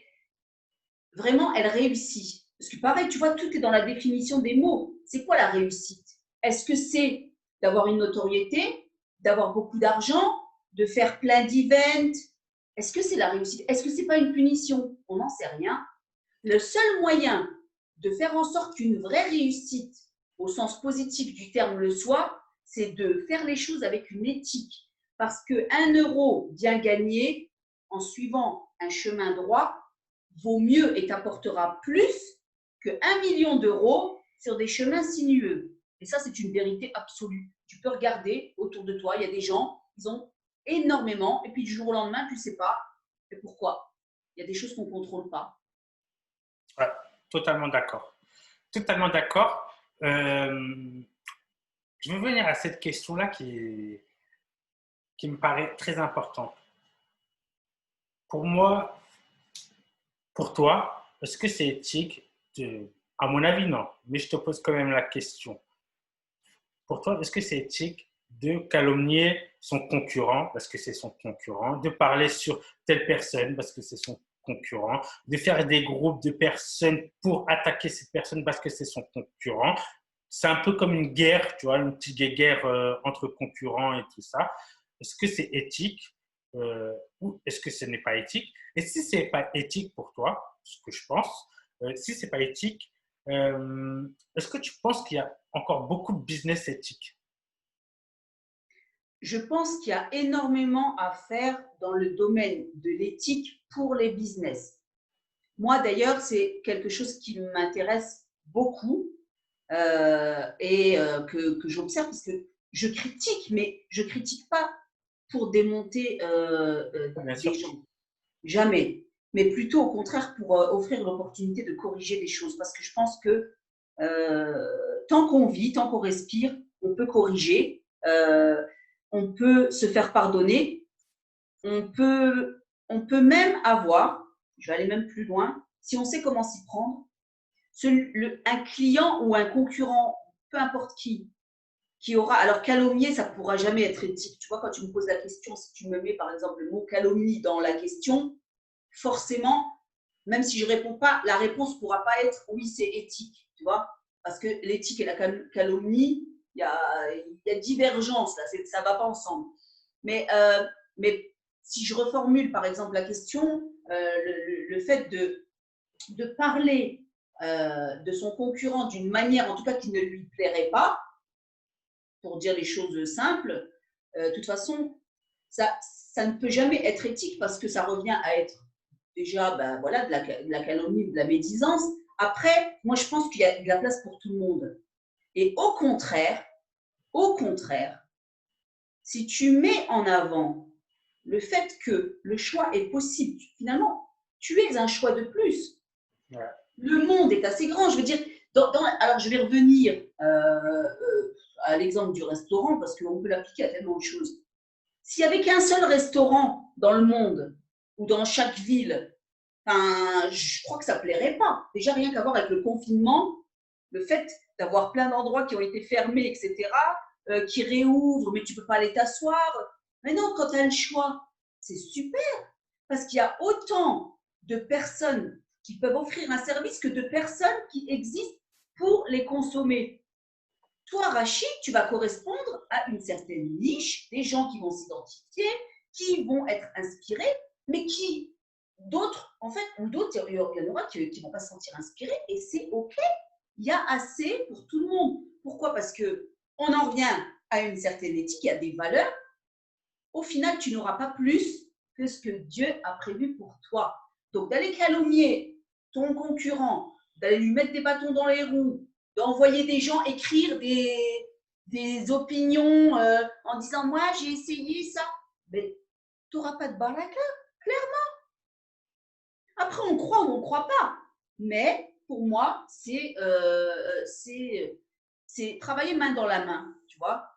vraiment, elle réussit? Parce que pareil, tu vois, tout est dans la définition des mots. C'est quoi la réussite? Est-ce que c'est d'avoir une notoriété, d'avoir beaucoup d'argent, de faire plein d'events? Est-ce que c'est la réussite? Est-ce que c'est pas une punition? On n'en sait rien. Le seul moyen de faire en sorte qu'une vraie réussite, au sens positif du terme, le soit, c'est de faire les choses avec une éthique. Parce qu'un euro bien gagné en suivant un chemin droit vaut mieux et t'apportera plus que 1 million d'euros sur des chemins sinueux. Et ça, c'est une vérité absolue. Tu peux regarder autour de toi, il y a des gens, ils ont énormément, et puis du jour au lendemain, tu ne sais pas. Et pourquoi? Il y a des choses qu'on ne contrôle pas.
Ouais, totalement d'accord. Totalement d'accord. Euh, je veux venir à cette question-là qui me paraît très importante. Pour moi, pour toi, est-ce que c'est éthique à mon avis, non. Mais je te pose quand même la question. Pour toi, est-ce que c'est éthique de calomnier son concurrent parce que c'est son concurrent, de parler sur telle personne parce que c'est son concurrent, de faire des groupes de personnes pour attaquer cette personne parce que c'est son concurrent? C'est un peu comme une guerre, tu vois, une petite guerre entre concurrents et tout ça. Est-ce que c'est éthique ou est-ce que ce n'est pas éthique? Et si ce n'est pas éthique pour toi, ce que je pense, si ce n'est pas éthique, est-ce que tu penses qu'il y a encore beaucoup de business éthique?
Je pense qu'il y a énormément à faire dans le domaine de l'éthique pour les business. Moi, d'ailleurs, c'est quelque chose qui m'intéresse beaucoup que j'observe parce que je critique, mais je ne critique pas pour démonter
Bien
des
sûr.
gens. Jamais. Mais plutôt au contraire pour offrir l'opportunité de corriger des choses. Parce que je pense que tant qu'on vit, tant qu'on respire, on peut corriger, on peut se faire pardonner, on peut même avoir, je vais aller même plus loin, si on sait comment s'y prendre, un client ou un concurrent, peu importe qui aura. Alors, calomnier, ça ne pourra jamais être éthique. Tu vois, quand tu me poses la question, si tu me mets par exemple le mot calomnie dans la question, forcément, même si je ne réponds pas, la réponse ne pourra pas être oui, c'est éthique. Tu vois, parce que l'éthique et la calomnie, il y a divergence, là, ça ne va pas ensemble. Mais si je reformule par exemple la question, le fait de parler de son concurrent d'une manière, en tout cas, qui ne lui plairait pas, pour dire les choses simples, de toute façon, ça ne peut jamais être éthique parce que ça revient à être déjà ben, voilà, de la calomnie, de la médisance. Après, moi, je pense qu'il y a de la place pour tout le monde. Et au contraire, si tu mets en avant le fait que le choix est possible, finalement, tu es un choix de plus.
Ouais.
Le monde est assez grand. Je veux dire, alors je vais revenir à l'exemple du restaurant parce qu'on peut l'appliquer à tellement de choses. S'il n'y avait qu'un seul restaurant dans le monde ou dans chaque ville, je crois que ça ne plairait pas. Déjà, rien qu'à voir avec le confinement, le fait d'avoir plein d'endroits qui ont été fermés, etc., qui réouvrent, mais tu ne peux pas aller t'asseoir. Mais non, quand tu as le choix, c'est super parce qu'il y a autant de personnes qui peuvent offrir un service que de personnes qui existent pour les consommer. Toi, Rachid, tu vas correspondre à une certaine niche, des gens qui vont s'identifier, qui vont être inspirés, mais qui, d'autres, en fait, ou d'autres, il y en aura qui ne vont pas se sentir inspirés, et c'est OK. Il y a assez pour tout le monde. Pourquoi? Parce qu'on en revient à une certaine éthique, il y a des valeurs. Au final, tu n'auras pas plus que ce que Dieu a prévu pour toi. Donc, d'aller calomnier ton concurrent, d'aller lui mettre des bâtons dans les roues, d'envoyer des gens écrire des opinions en disant « moi, j'ai essayé ça », mais tu n'auras pas de barre à cœur, clairement. Après, on croit ou on ne croit pas. Mais pour moi, c'est travailler main dans la main, tu vois.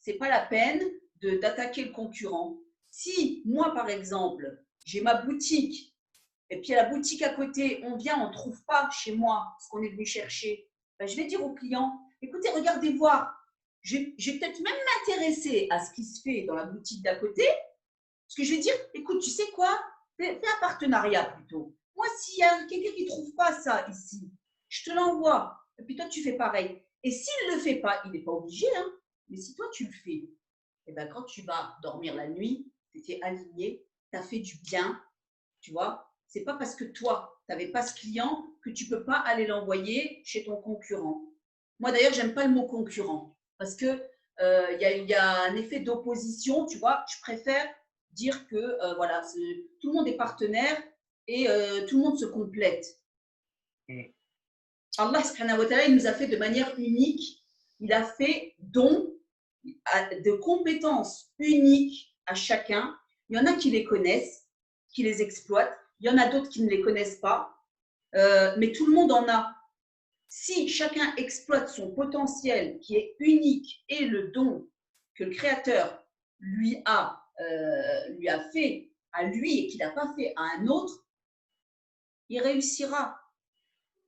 Ce n'est pas la peine d'attaquer le concurrent. Si moi, par exemple, j'ai ma boutique et puis à la boutique à côté, on vient, on ne trouve pas chez moi ce qu'on est venu chercher, ben, je vais dire au client, écoutez, regardez voir, je vais peut-être même m'intéresser à ce qui se fait dans la boutique d'à côté, parce que je vais dire, écoute, tu sais quoi, fais un partenariat plutôt. Moi, s'il y a quelqu'un qui ne trouve pas ça ici, je te l'envoie, et puis toi, tu fais pareil. Et s'il ne le fait pas, il n'est pas obligé, hein, mais si toi, tu le fais, et ben, quand tu vas dormir la nuit, tu étais aligné, tu as fait du bien, tu vois. C'est pas parce que toi, tu n'avais pas ce client que tu ne peux pas aller l'envoyer chez ton concurrent. Moi, d'ailleurs, j'aime pas le mot concurrent parce que y a un effet d'opposition, tu vois. Je préfère dire que voilà, tout le monde est partenaire et tout le monde se complète. Allah subhanahu wa ta'ala, il nous a fait de manière unique. Il a fait don de compétences uniques à chacun. Il y en a qui les connaissent, qui les exploitent. Il y en a d'autres qui ne les connaissent pas. Mais tout le monde en a. Si chacun exploite son potentiel qui est unique et le don que le Créateur lui a fait à lui et qu'il n'a pas fait à un autre, il réussira.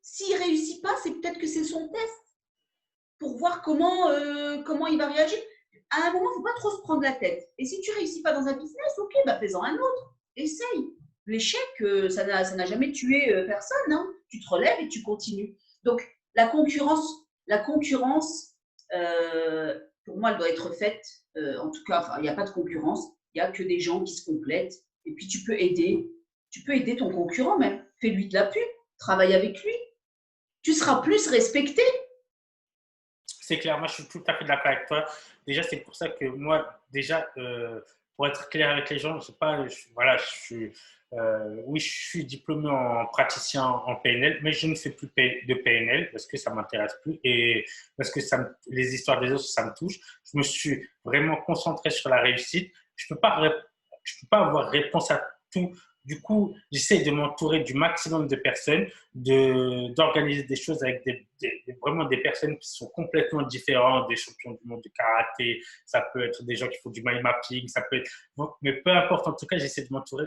S'il ne réussit pas, c'est peut-être que c'est son test pour voir comment il va réagir. À un moment, il ne faut pas trop se prendre la tête. Et si tu ne réussis pas dans un business, ok, bah fais-en un autre. Essaye. L'échec, ça n'a jamais tué personne. Hein. Tu te relèves et tu continues. Donc, la concurrence pour moi, elle doit être faite. En tout cas, il n'y a pas de concurrence. Il n'y a que des gens qui se complètent. Et puis, tu peux aider ton concurrent même. Fais-lui de la pub. Travaille avec lui. Tu seras plus respecté.
C'est clair, moi je suis tout à fait d'accord avec toi. Déjà, c'est pour ça que moi, déjà, pour être clair avec les gens, c'est pas, voilà, oui, je suis diplômé en praticien en PNL, mais je ne fais plus de PNL parce que ça ne m'intéresse plus et parce que les histoires des autres, ça me touche. Je me suis vraiment concentré sur la réussite. Je ne peux pas avoir réponse à tout. Du coup, j'essaie de m'entourer du maximum de personnes, d'organiser des choses avec vraiment des personnes qui sont complètement différentes, des champions du monde de karaté, ça peut être des gens qui font du mind mapping, ça peut être… Mais peu importe, en tout cas, j'essaie de m'entourer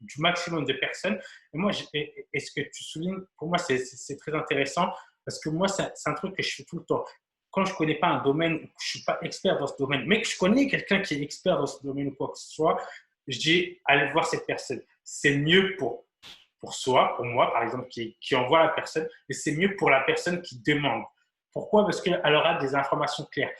du maximum de personnes. Et moi, et ce que tu soulignes, pour moi, c'est très intéressant parce que moi, c'est un truc que je fais tout le temps. Quand je ne connais pas un domaine, je ne suis pas expert dans ce domaine, mais que je connais quelqu'un qui est expert dans ce domaine ou quoi que ce soit, je dis, allez voir cette personne. C'est mieux pour soi, pour moi, par exemple, qui envoie la personne, mais c'est mieux pour la personne qui demande. Pourquoi? Parce qu'elle aura des informations claires.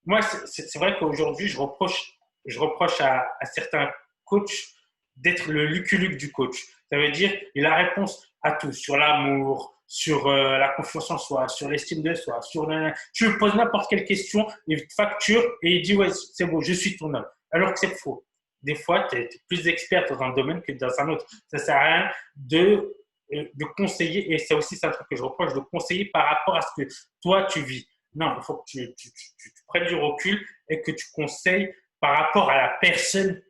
Moi, c'est vrai qu'aujourd'hui, je reproche à certains coachs d'être le Lucky Luke du coach. Ça veut dire, il a réponse à tout, sur l'amour, sur la confiance en soi, sur l'estime de soi, tu lui poses n'importe quelle question, il te facture et il dit ouais, c'est bon, je suis ton homme. Alors que c'est faux. Des fois, tu es plus expert dans un domaine que dans un autre. Ça ne sert à rien de conseiller, et c'est aussi ça un truc que je reproche, de conseiller par rapport à ce que toi tu vis. Non, il faut que tu prennes du recul et que tu conseilles par rapport à la personne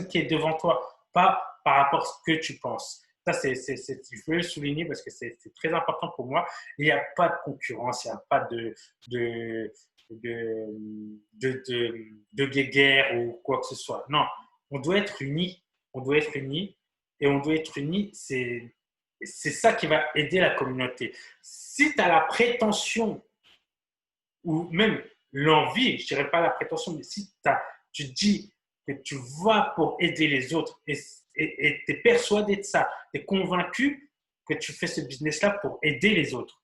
qui est devant toi, pas par rapport à ce que tu penses. Ça, je veux le souligner parce que c'est très important pour moi. Il n'y a pas de concurrence, il n'y a pas de, de, de guéguerre ou quoi que ce soit. Non, on doit être unis. On doit être unis. Et on doit être unis, c'est ça qui va aider la communauté. Si tu as la prétention ou même l'envie, je ne dirais pas la prétention, mais si tu dis que tu vas pour aider les autres et tu es persuadé de ça, tu es convaincu que tu fais ce business-là pour aider les autres,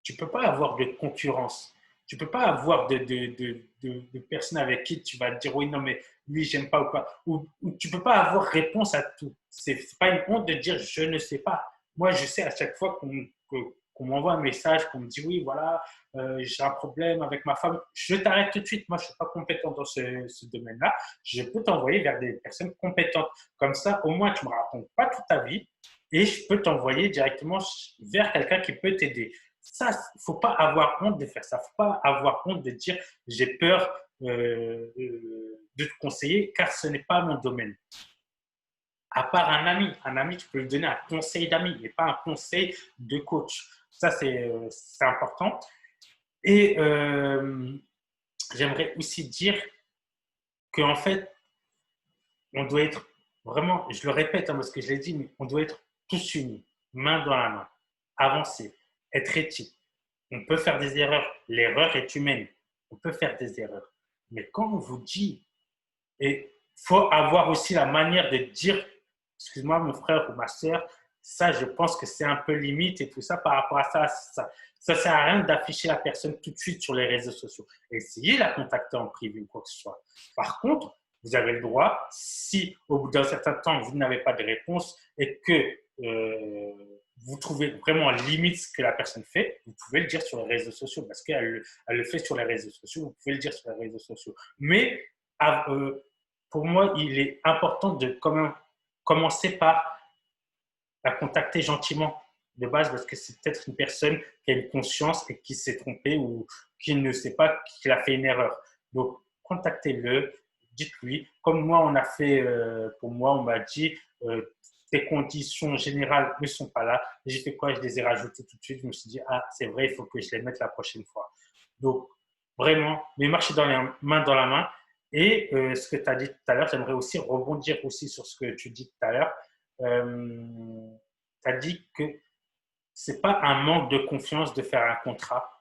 tu ne peux pas avoir de concurrence. Tu ne peux pas avoir de personnes avec qui tu vas te dire oui, non, mais lui, j'aime pas ou pas. Ou tu ne peux pas avoir réponse à tout. Ce n'est pas une honte de dire je ne sais pas. Moi, je sais à chaque fois qu'on m'envoie un message, qu'on me dit oui, voilà, j'ai un problème avec ma femme, je t'arrête tout de suite. Moi, je ne suis pas compétent dans ce domaine-là. Je peux t'envoyer vers des personnes compétentes. Comme ça, au moins, tu ne me racontes pas toute ta vie et je peux t'envoyer directement vers quelqu'un qui peut t'aider. Ça, il ne faut pas avoir honte de faire ça. Il ne faut pas avoir honte de dire j'ai peur de te conseiller car ce n'est pas mon domaine. À part un ami, tu peux lui donner un conseil d'ami et pas un conseil de coach. Ça, c'est important. Et j'aimerais aussi dire qu'en fait, on doit être vraiment, je le répète parce que je l'ai dit, mais on doit être tous unis, main dans la main, avancer, être éthique. On peut faire des erreurs. L'erreur est humaine. On peut faire des erreurs. Mais quand on vous dit, et il faut avoir aussi la manière de dire, excuse-moi mon frère ou ma soeur, ça je pense que c'est un peu limite et tout ça par rapport à ça. Ça ne sert à rien d'afficher la personne tout de suite sur les réseaux sociaux. Essayez de la contacter en privé ou quoi que ce soit. Par contre, vous avez le droit, si au bout d'un certain temps vous n'avez pas de réponse et que vous trouvez vraiment limite ce que la personne fait, vous pouvez le dire sur les réseaux sociaux parce qu'elle le fait sur les réseaux sociaux, vous pouvez le dire sur les réseaux sociaux. Mais pour moi, il est important de quand même commencer par la contacter gentiment de base parce que c'est peut-être une personne qui a une conscience et qui s'est trompée ou qui ne sait pas qu'il a fait une erreur. Donc, contactez-le, dites-lui. Comme moi, on a fait, pour moi, on m'a dit tes conditions générales ne sont pas là. J'ai fait quoi? Je les ai rajoutées tout de suite. Je me suis dit, ah, c'est vrai, il faut que je les mette la prochaine fois. Donc, vraiment, mais marcher dans les mains dans la main. Et ce que tu as dit tout à l'heure, j'aimerais aussi rebondir aussi sur ce que tu dis tout à l'heure. Tu as dit que ce n'est pas un manque de confiance de faire un contrat,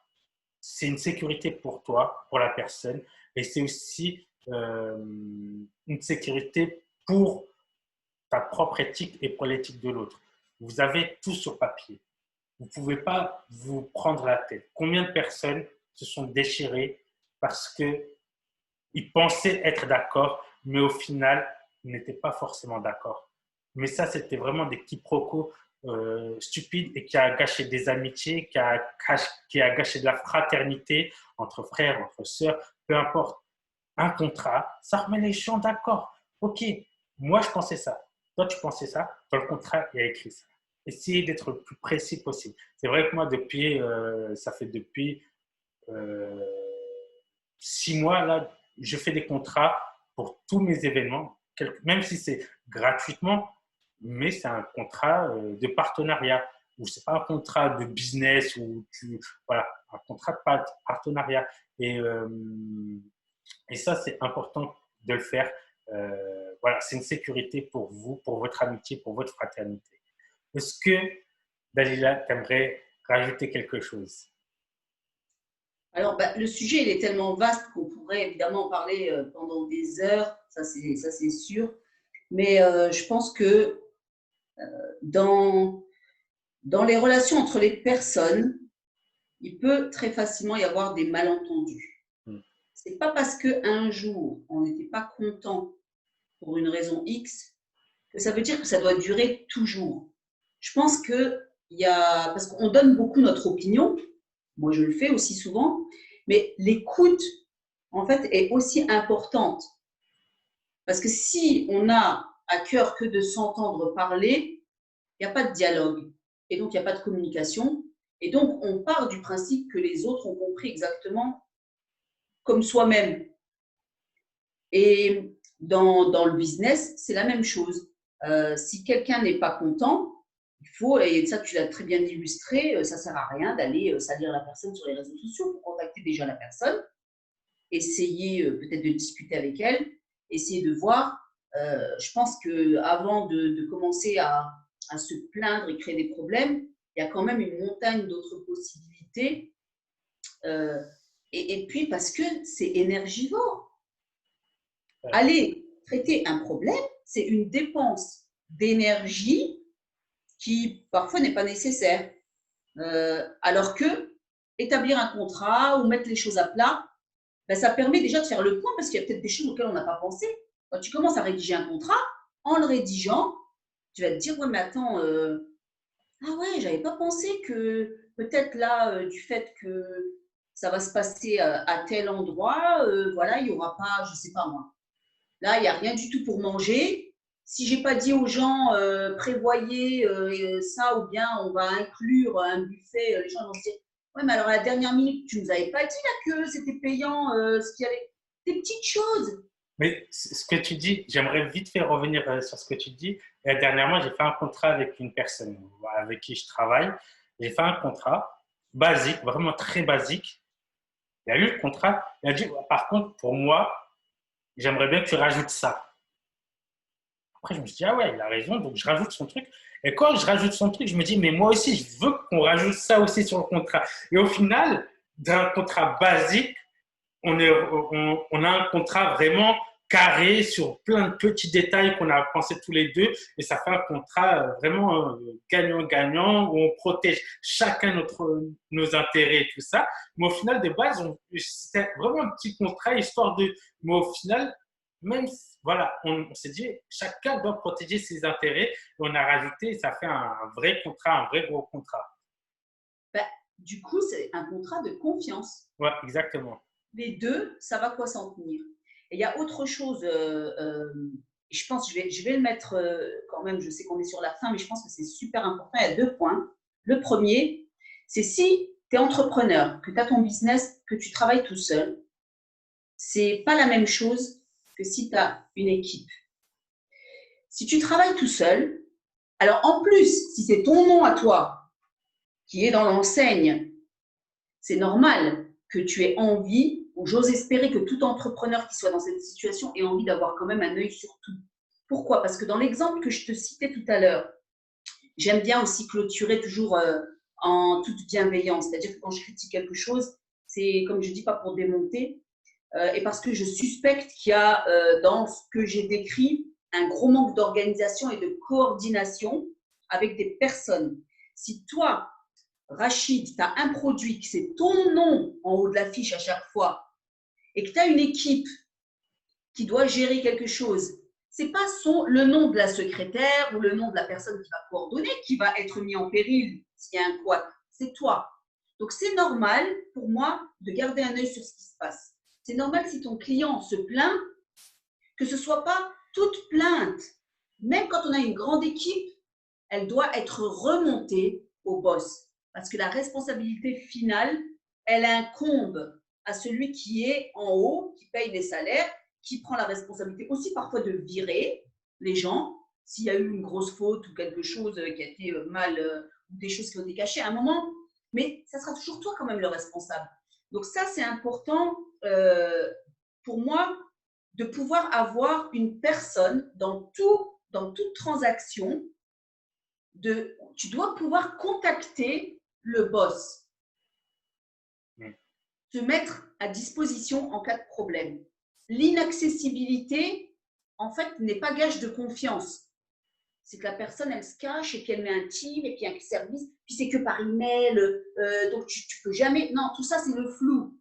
c'est une sécurité pour toi, pour la personne, et c'est aussi une sécurité pour ta propre éthique et pour l'éthique de l'autre. Vous avez tout sur papier. Vous ne pouvez pas vous prendre la tête. Combien de personnes se sont déchirées parce qu'ils pensaient être d'accord, mais au final, ils n'étaient pas forcément d'accord. Mais ça, c'était vraiment des quiproquos stupides et qui a gâché des amitiés, qui a gâché de la fraternité entre frères, entre sœurs, peu importe. Un contrat, ça remet les gens d'accord. Ok, moi je pensais ça, toi tu pensais ça, dans le contrat il y a écrit ça. Essayez d'être le plus précis possible. C'est vrai que moi ça fait depuis 6 mois là, je fais des contrats pour tous mes événements, même si c'est gratuitement, mais c'est un contrat de partenariat ou c'est pas un contrat de business voilà, un contrat de partenariat et ça c'est important de le faire. Voilà, c'est une sécurité pour vous, pour votre amitié, pour votre fraternité. Est-ce que Dalila, tu aimerais rajouter quelque chose?
Alors, le sujet, il est tellement vaste qu'on pourrait évidemment en parler pendant des heures, ça c'est sûr. Mais je pense que dans, dans les relations entre les personnes, il peut très facilement y avoir des malentendus. Ce n'est pas parce qu'un jour, on n'était pas content pour une raison X que ça veut dire que ça doit durer toujours. Je pense que parce qu'on donne beaucoup notre opinion, moi je le fais aussi souvent, mais l'écoute, en fait, est aussi importante. Parce que si on a à cœur que de s'entendre parler, il n'y a pas de dialogue. Et donc, il n'y a pas de communication. Et donc, on part du principe que les autres ont compris exactement comme soi-même. Et dans le business, c'est la même chose. Si quelqu'un n'est pas content, il faut, et ça tu l'as très bien illustré, ça ne sert à rien d'aller salir la personne sur les réseaux sociaux. Il faut contacter déjà la personne, essayer peut-être de discuter avec elle, essayer de voir. Je pense qu'avant de commencer à se plaindre et créer des problèmes, il y a quand même une montagne d'autres possibilités. Euh, et puis parce que c'est énergivore. Aller traiter un problème, c'est une dépense d'énergie qui parfois n'est pas nécessaire. Alors que établir un contrat ou mettre les choses à plat, ben, ça permet déjà de faire le point parce qu'il y a peut-être des choses auxquelles on n'a pas pensé. Quand tu commences à rédiger un contrat, en le rédigeant, tu vas te dire, ouais, mais attends, ah ouais, j'avais pas pensé que peut-être là, du fait que ça va se passer à tel endroit, voilà, il n'y aura pas, je sais pas moi. Là, il n'y a rien du tout pour manger. Si j'ai pas dit aux gens, prévoyez ça ou bien on va inclure un buffet, les gens vont se dire, ouais, mais alors à la dernière minute, tu nous avais pas dit là que c'était payant, ce qu'il y avait. Des petites choses.
Mais ce que tu dis, j'aimerais vite faire revenir sur ce que tu dis. Et dernièrement, j'ai fait un contrat avec une personne avec qui je travaille. J'ai fait un contrat basique, vraiment très basique. Il a lu le contrat. Il a dit, par contre, pour moi, j'aimerais bien que tu rajoutes ça. Après, je me suis dit, ah ouais, il a raison. Donc, je rajoute son truc. Et quand je rajoute son truc, je me dis, mais moi aussi, je veux qu'on rajoute ça aussi sur le contrat. Et au final, d'un contrat basique, on a un contrat vraiment carré sur plein de petits détails qu'on a pensé tous les deux et ça fait un contrat vraiment gagnant-gagnant où on protège chacun nos intérêts et tout ça. Mais au final, de base, c'était vraiment un petit contrat histoire de. Mais au final, même voilà, on s'est dit chacun doit protéger ses intérêts. Et on a rajouté, ça fait un vrai contrat, un vrai gros contrat.
Ben, du coup, c'est un contrat de confiance.
Ouais, exactement.
Les deux, ça va quoi s'en tenir. Et il y a autre chose, je pense, je vais le mettre quand même, je sais qu'on est sur la fin, mais je pense que c'est super important. Il y a 2 points. Le premier, c'est si tu es entrepreneur, que tu as ton business, que tu travailles tout seul, c'est pas la même chose que si tu as une équipe. Si tu travailles tout seul, alors en plus, si c'est ton nom à toi qui est dans l'enseigne, c'est normal que tu aies envie, ou j'ose espérer que tout entrepreneur qui soit dans cette situation ait envie d'avoir quand même un œil sur tout. Pourquoi? Parce que dans l'exemple que je te citais tout à l'heure, j'aime bien aussi clôturer toujours en toute bienveillance. C'est-à-dire que quand je critique quelque chose, c'est, comme je dis, pas pour démonter, et parce que je suspecte qu'il y a dans ce que j'ai décrit un gros manque d'organisation et de coordination avec des personnes. Si toi, Rachid, tu as un produit, que c'est ton nom en haut de l'affiche à chaque fois, et que tu as une équipe qui doit gérer quelque chose, ce n'est pas le nom de la secrétaire ou le nom de la personne qui va coordonner qui va être mis en péril s'il y a un quoi, c'est toi. Donc c'est normal pour moi de garder un œil sur ce qui se passe. C'est normal si ton client se plaint, que ce ne soit pas toute plainte. Même quand on a une grande équipe, elle doit être remontée au boss. Parce que la responsabilité finale, elle incombe à celui qui est en haut, qui paye les salaires, qui prend la responsabilité aussi parfois de virer les gens s'il y a eu une grosse faute ou quelque chose qui a été mal, ou des choses qui ont été cachées à un moment. Mais ça sera toujours toi quand même le responsable. Donc ça, c'est important pour moi de pouvoir avoir une personne dans toute transaction. Tu dois pouvoir contacter le boss, te mettre à disposition en cas de problème. L'inaccessibilité, en fait, n'est pas gage de confiance. C'est que la personne, elle se cache et qu'elle met un team et puis un service, puis c'est que par email, donc tu peux jamais. Non, tout ça, c'est le flou.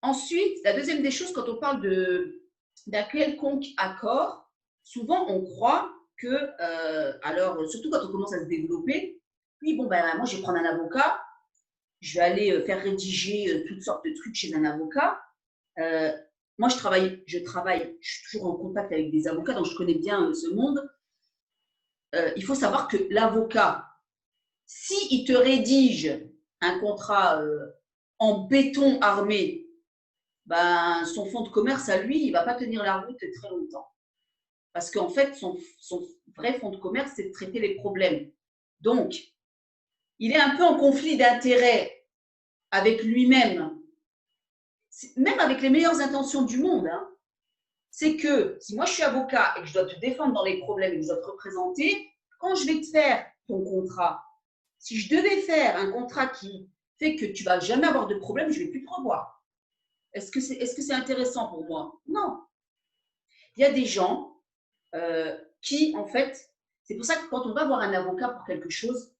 Ensuite, la deuxième des choses, quand on parle d'un quelconque accord, souvent on croit que, alors, surtout quand on commence à se développer, oui, bon, ben, moi, je vais prendre un avocat, je vais aller faire rédiger toutes sortes de trucs chez un avocat. Euh, Moi, je suis toujours en contact avec des avocats, donc je connais bien ce monde. Il faut savoir que l'avocat, s'il te rédige un contrat en béton armé, ben, son fonds de commerce à lui, il ne va pas tenir la route très longtemps. Parce qu'en fait, son vrai fonds de commerce, c'est de traiter les problèmes. Donc, il est un peu en conflit d'intérêts avec lui-même, même avec les meilleures intentions du monde. Hein. C'est que si moi je suis avocat et que je dois te défendre dans les problèmes et que je dois te représenter, quand je vais te faire ton contrat, si je devais faire un contrat qui fait que tu ne vas jamais avoir de problème, je ne vais plus te revoir. Est-ce que c'est intéressant pour moi? Non. Il y a des gens qui, en fait, c'est pour ça que quand on va voir un avocat pour quelque chose,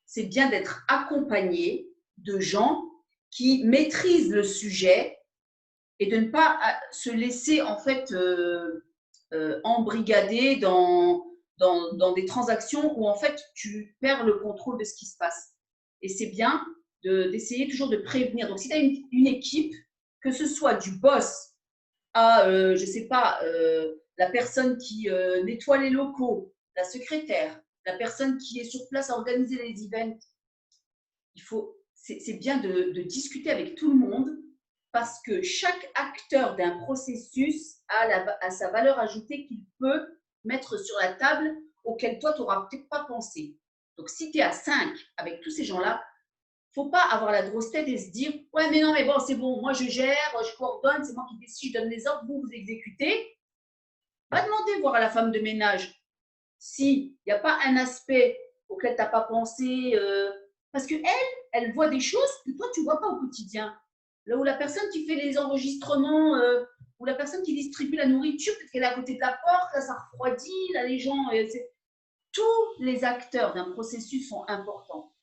c'est bien d'être accompagné de gens qui maîtrisent le sujet et de ne pas se laisser en fait embrigader dans des transactions où en fait tu perds le contrôle de ce qui se passe. Et c'est bien d'essayer toujours de prévenir. Donc si tu as une équipe, que ce soit du boss à, je ne sais pas, la personne qui nettoie les locaux, la secrétaire, la personne qui est sur place à organiser les events, c'est bien de discuter avec tout le monde parce que chaque acteur d'un processus a sa valeur ajoutée qu'il peut mettre sur la table auquel toi, tu n'auras peut-être pas pensé. Donc, si tu es à 5 avec tous ces gens-là, il ne faut pas avoir la grosse tête et se dire « Ouais, mais non, mais bon, c'est bon, moi je gère, je coordonne, c'est moi qui décide, je donne les ordres, vous exécutez. » Va demander voir à la femme de ménage s'il n'y a pas un aspect auquel tu n'as pas pensé. Parce qu'elle, elle voit des choses que toi, tu ne vois pas au quotidien. Là où la personne qui fait les enregistrements, ou la personne qui distribue la nourriture, peut-être qu'elle est à côté de la porte, là, ça refroidit, là, les gens. Tous les acteurs d'un processus sont importants.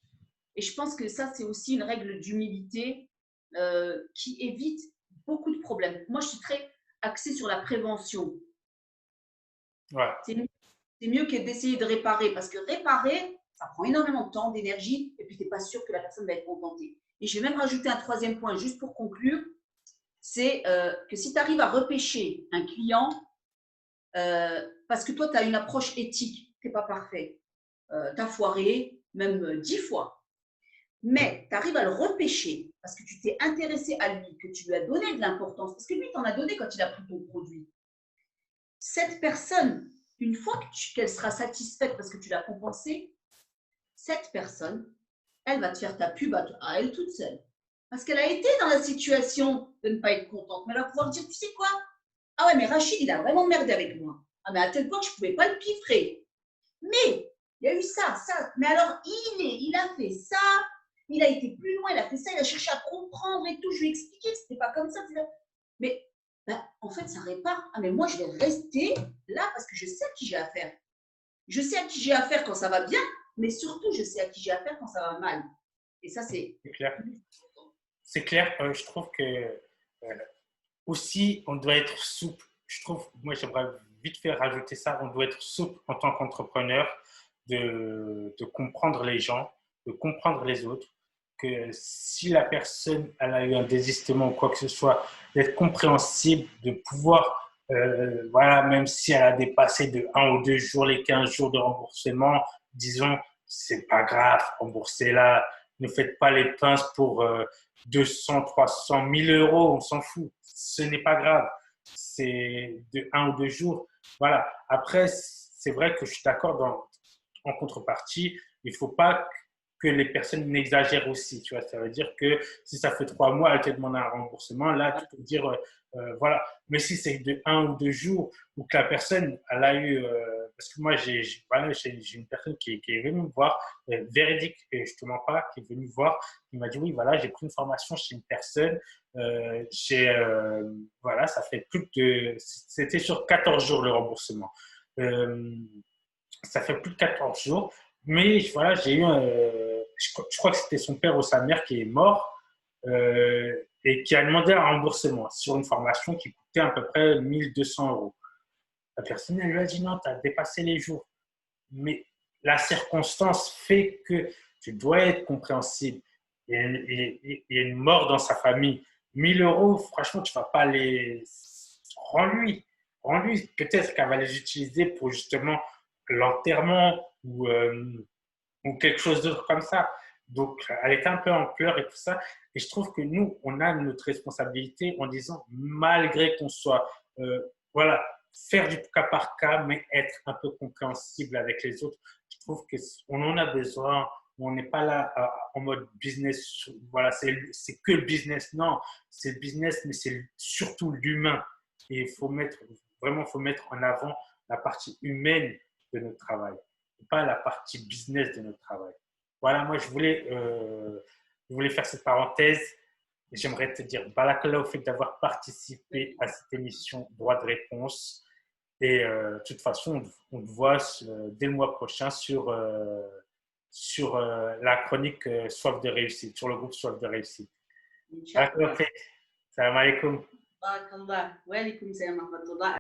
Et je pense que ça, c'est aussi une règle d'humilité qui évite beaucoup de problèmes. Moi, je suis très axée sur la prévention.
Ouais.
C'est mieux que d'essayer de réparer, parce que réparer, ça prend énormément de temps, d'énergie, et puis tu n'es pas sûr que la personne va être contentée. Et je vais même rajouter un troisième point, juste pour conclure, c'est que si tu arrives à repêcher un client, parce que toi, tu as une approche éthique, tu n'es pas parfait, tu as foiré, même 10 fois, mais tu arrives à le repêcher, parce que tu t'es intéressé à lui, que tu lui as donné de l'importance, parce que lui, t'en as donné quand il a pris ton produit. Cette personne, une fois qu'elle sera satisfaite parce que tu l'as compensée, cette personne, elle va te faire ta pub à elle toute seule. Parce qu'elle a été dans la situation de ne pas être contente. Mais elle va pouvoir dire, tu sais quoi? Ah ouais, mais Rachid, il a vraiment merdé avec moi. Ah, mais à tel point que je ne pouvais pas le piffrer. Mais il y a eu ça, ça. Mais alors, il a fait ça, il a été plus loin, il a fait ça, il a cherché à comprendre et tout. Je lui ai expliqué que ce n'était pas comme ça. Mais ben, en fait, ça répare. Ah, mais moi, je vais rester là parce que je sais à qui j'ai affaire. Je sais à qui j'ai affaire quand ça va bien, mais surtout, je sais à qui j'ai affaire quand ça va mal. Et ça, c'est
clair. C'est clair. Je trouve que aussi, on doit être souple. Je trouve, moi, j'aimerais vite faire rajouter ça. On doit être souple en tant qu'entrepreneur, de comprendre les gens, de comprendre les autres. Que si la personne elle a eu un désistement ou quoi que ce soit, d'être compréhensible, de pouvoir, voilà, même si elle a dépassé de 1 ou 2 jours les 15 jours de remboursement, disons, c'est pas grave, remboursez-la. Ne faites pas les pinces pour 200, 300, 1000 euros, on s'en fout. Ce n'est pas grave. C'est de 1 ou 2 jours. Voilà. Après, c'est vrai que je suis d'accord en contrepartie, il ne faut pas que les personnes n'exagèrent aussi. Tu vois, ça veut dire que si ça fait 3 mois, elle te demande un remboursement, là, tu peux dire, voilà. Mais si c'est de 1 ou 2 jours, ou que la personne, elle a eu, parce que moi, j'ai une personne qui est venue me voir, véridique, et je ne te mens pas, qui est venue me voir, qui m'a dit, oui, voilà, j'ai pris une formation chez une personne, voilà, ça fait c'était sur 14 jours le remboursement. Ça fait plus de 14 jours. Mais voilà, j'ai eu je crois que c'était son père ou sa mère qui est mort et qui a demandé un remboursement sur une formation qui coûtait à peu près 1200 euros. La personne, elle lui a dit non, tu as dépassé les jours. mais la circonstance fait que tu dois être compréhensible. Il y a une mort dans sa famille. 1 000 euros, franchement, tu ne vas pas les. Rends-lui. Rends-lui. Peut-être qu'elle va les utiliser pour justement l'enterrement ou quelque chose d'autre comme ça. Donc, elle était un peu en pleurs et tout ça. Et je trouve que nous, on a notre responsabilité en disant, malgré qu'on soit, voilà, faire du cas par cas, mais être un peu compréhensible avec les autres. Je trouve qu'on en a besoin. On n'est pas là en mode business. Voilà, c'est que le business. Non, c'est le business, mais c'est surtout l'humain. Et il faut mettre, vraiment, faut mettre en avant la partie humaine de notre travail, pas la partie business de notre travail. Voilà, moi, je voulais faire cette parenthèse. J'aimerais te dire Barakallah au fait d'avoir participé à cette émission Droit de réponse. Et de toute façon, on te voit dès le mois prochain sur la chronique Soif de réussite, sur le groupe Soif de réussite. Barakallah au fait. Salam alaikum.
Barakallah. Wa alaikum salam wa rahmatullah.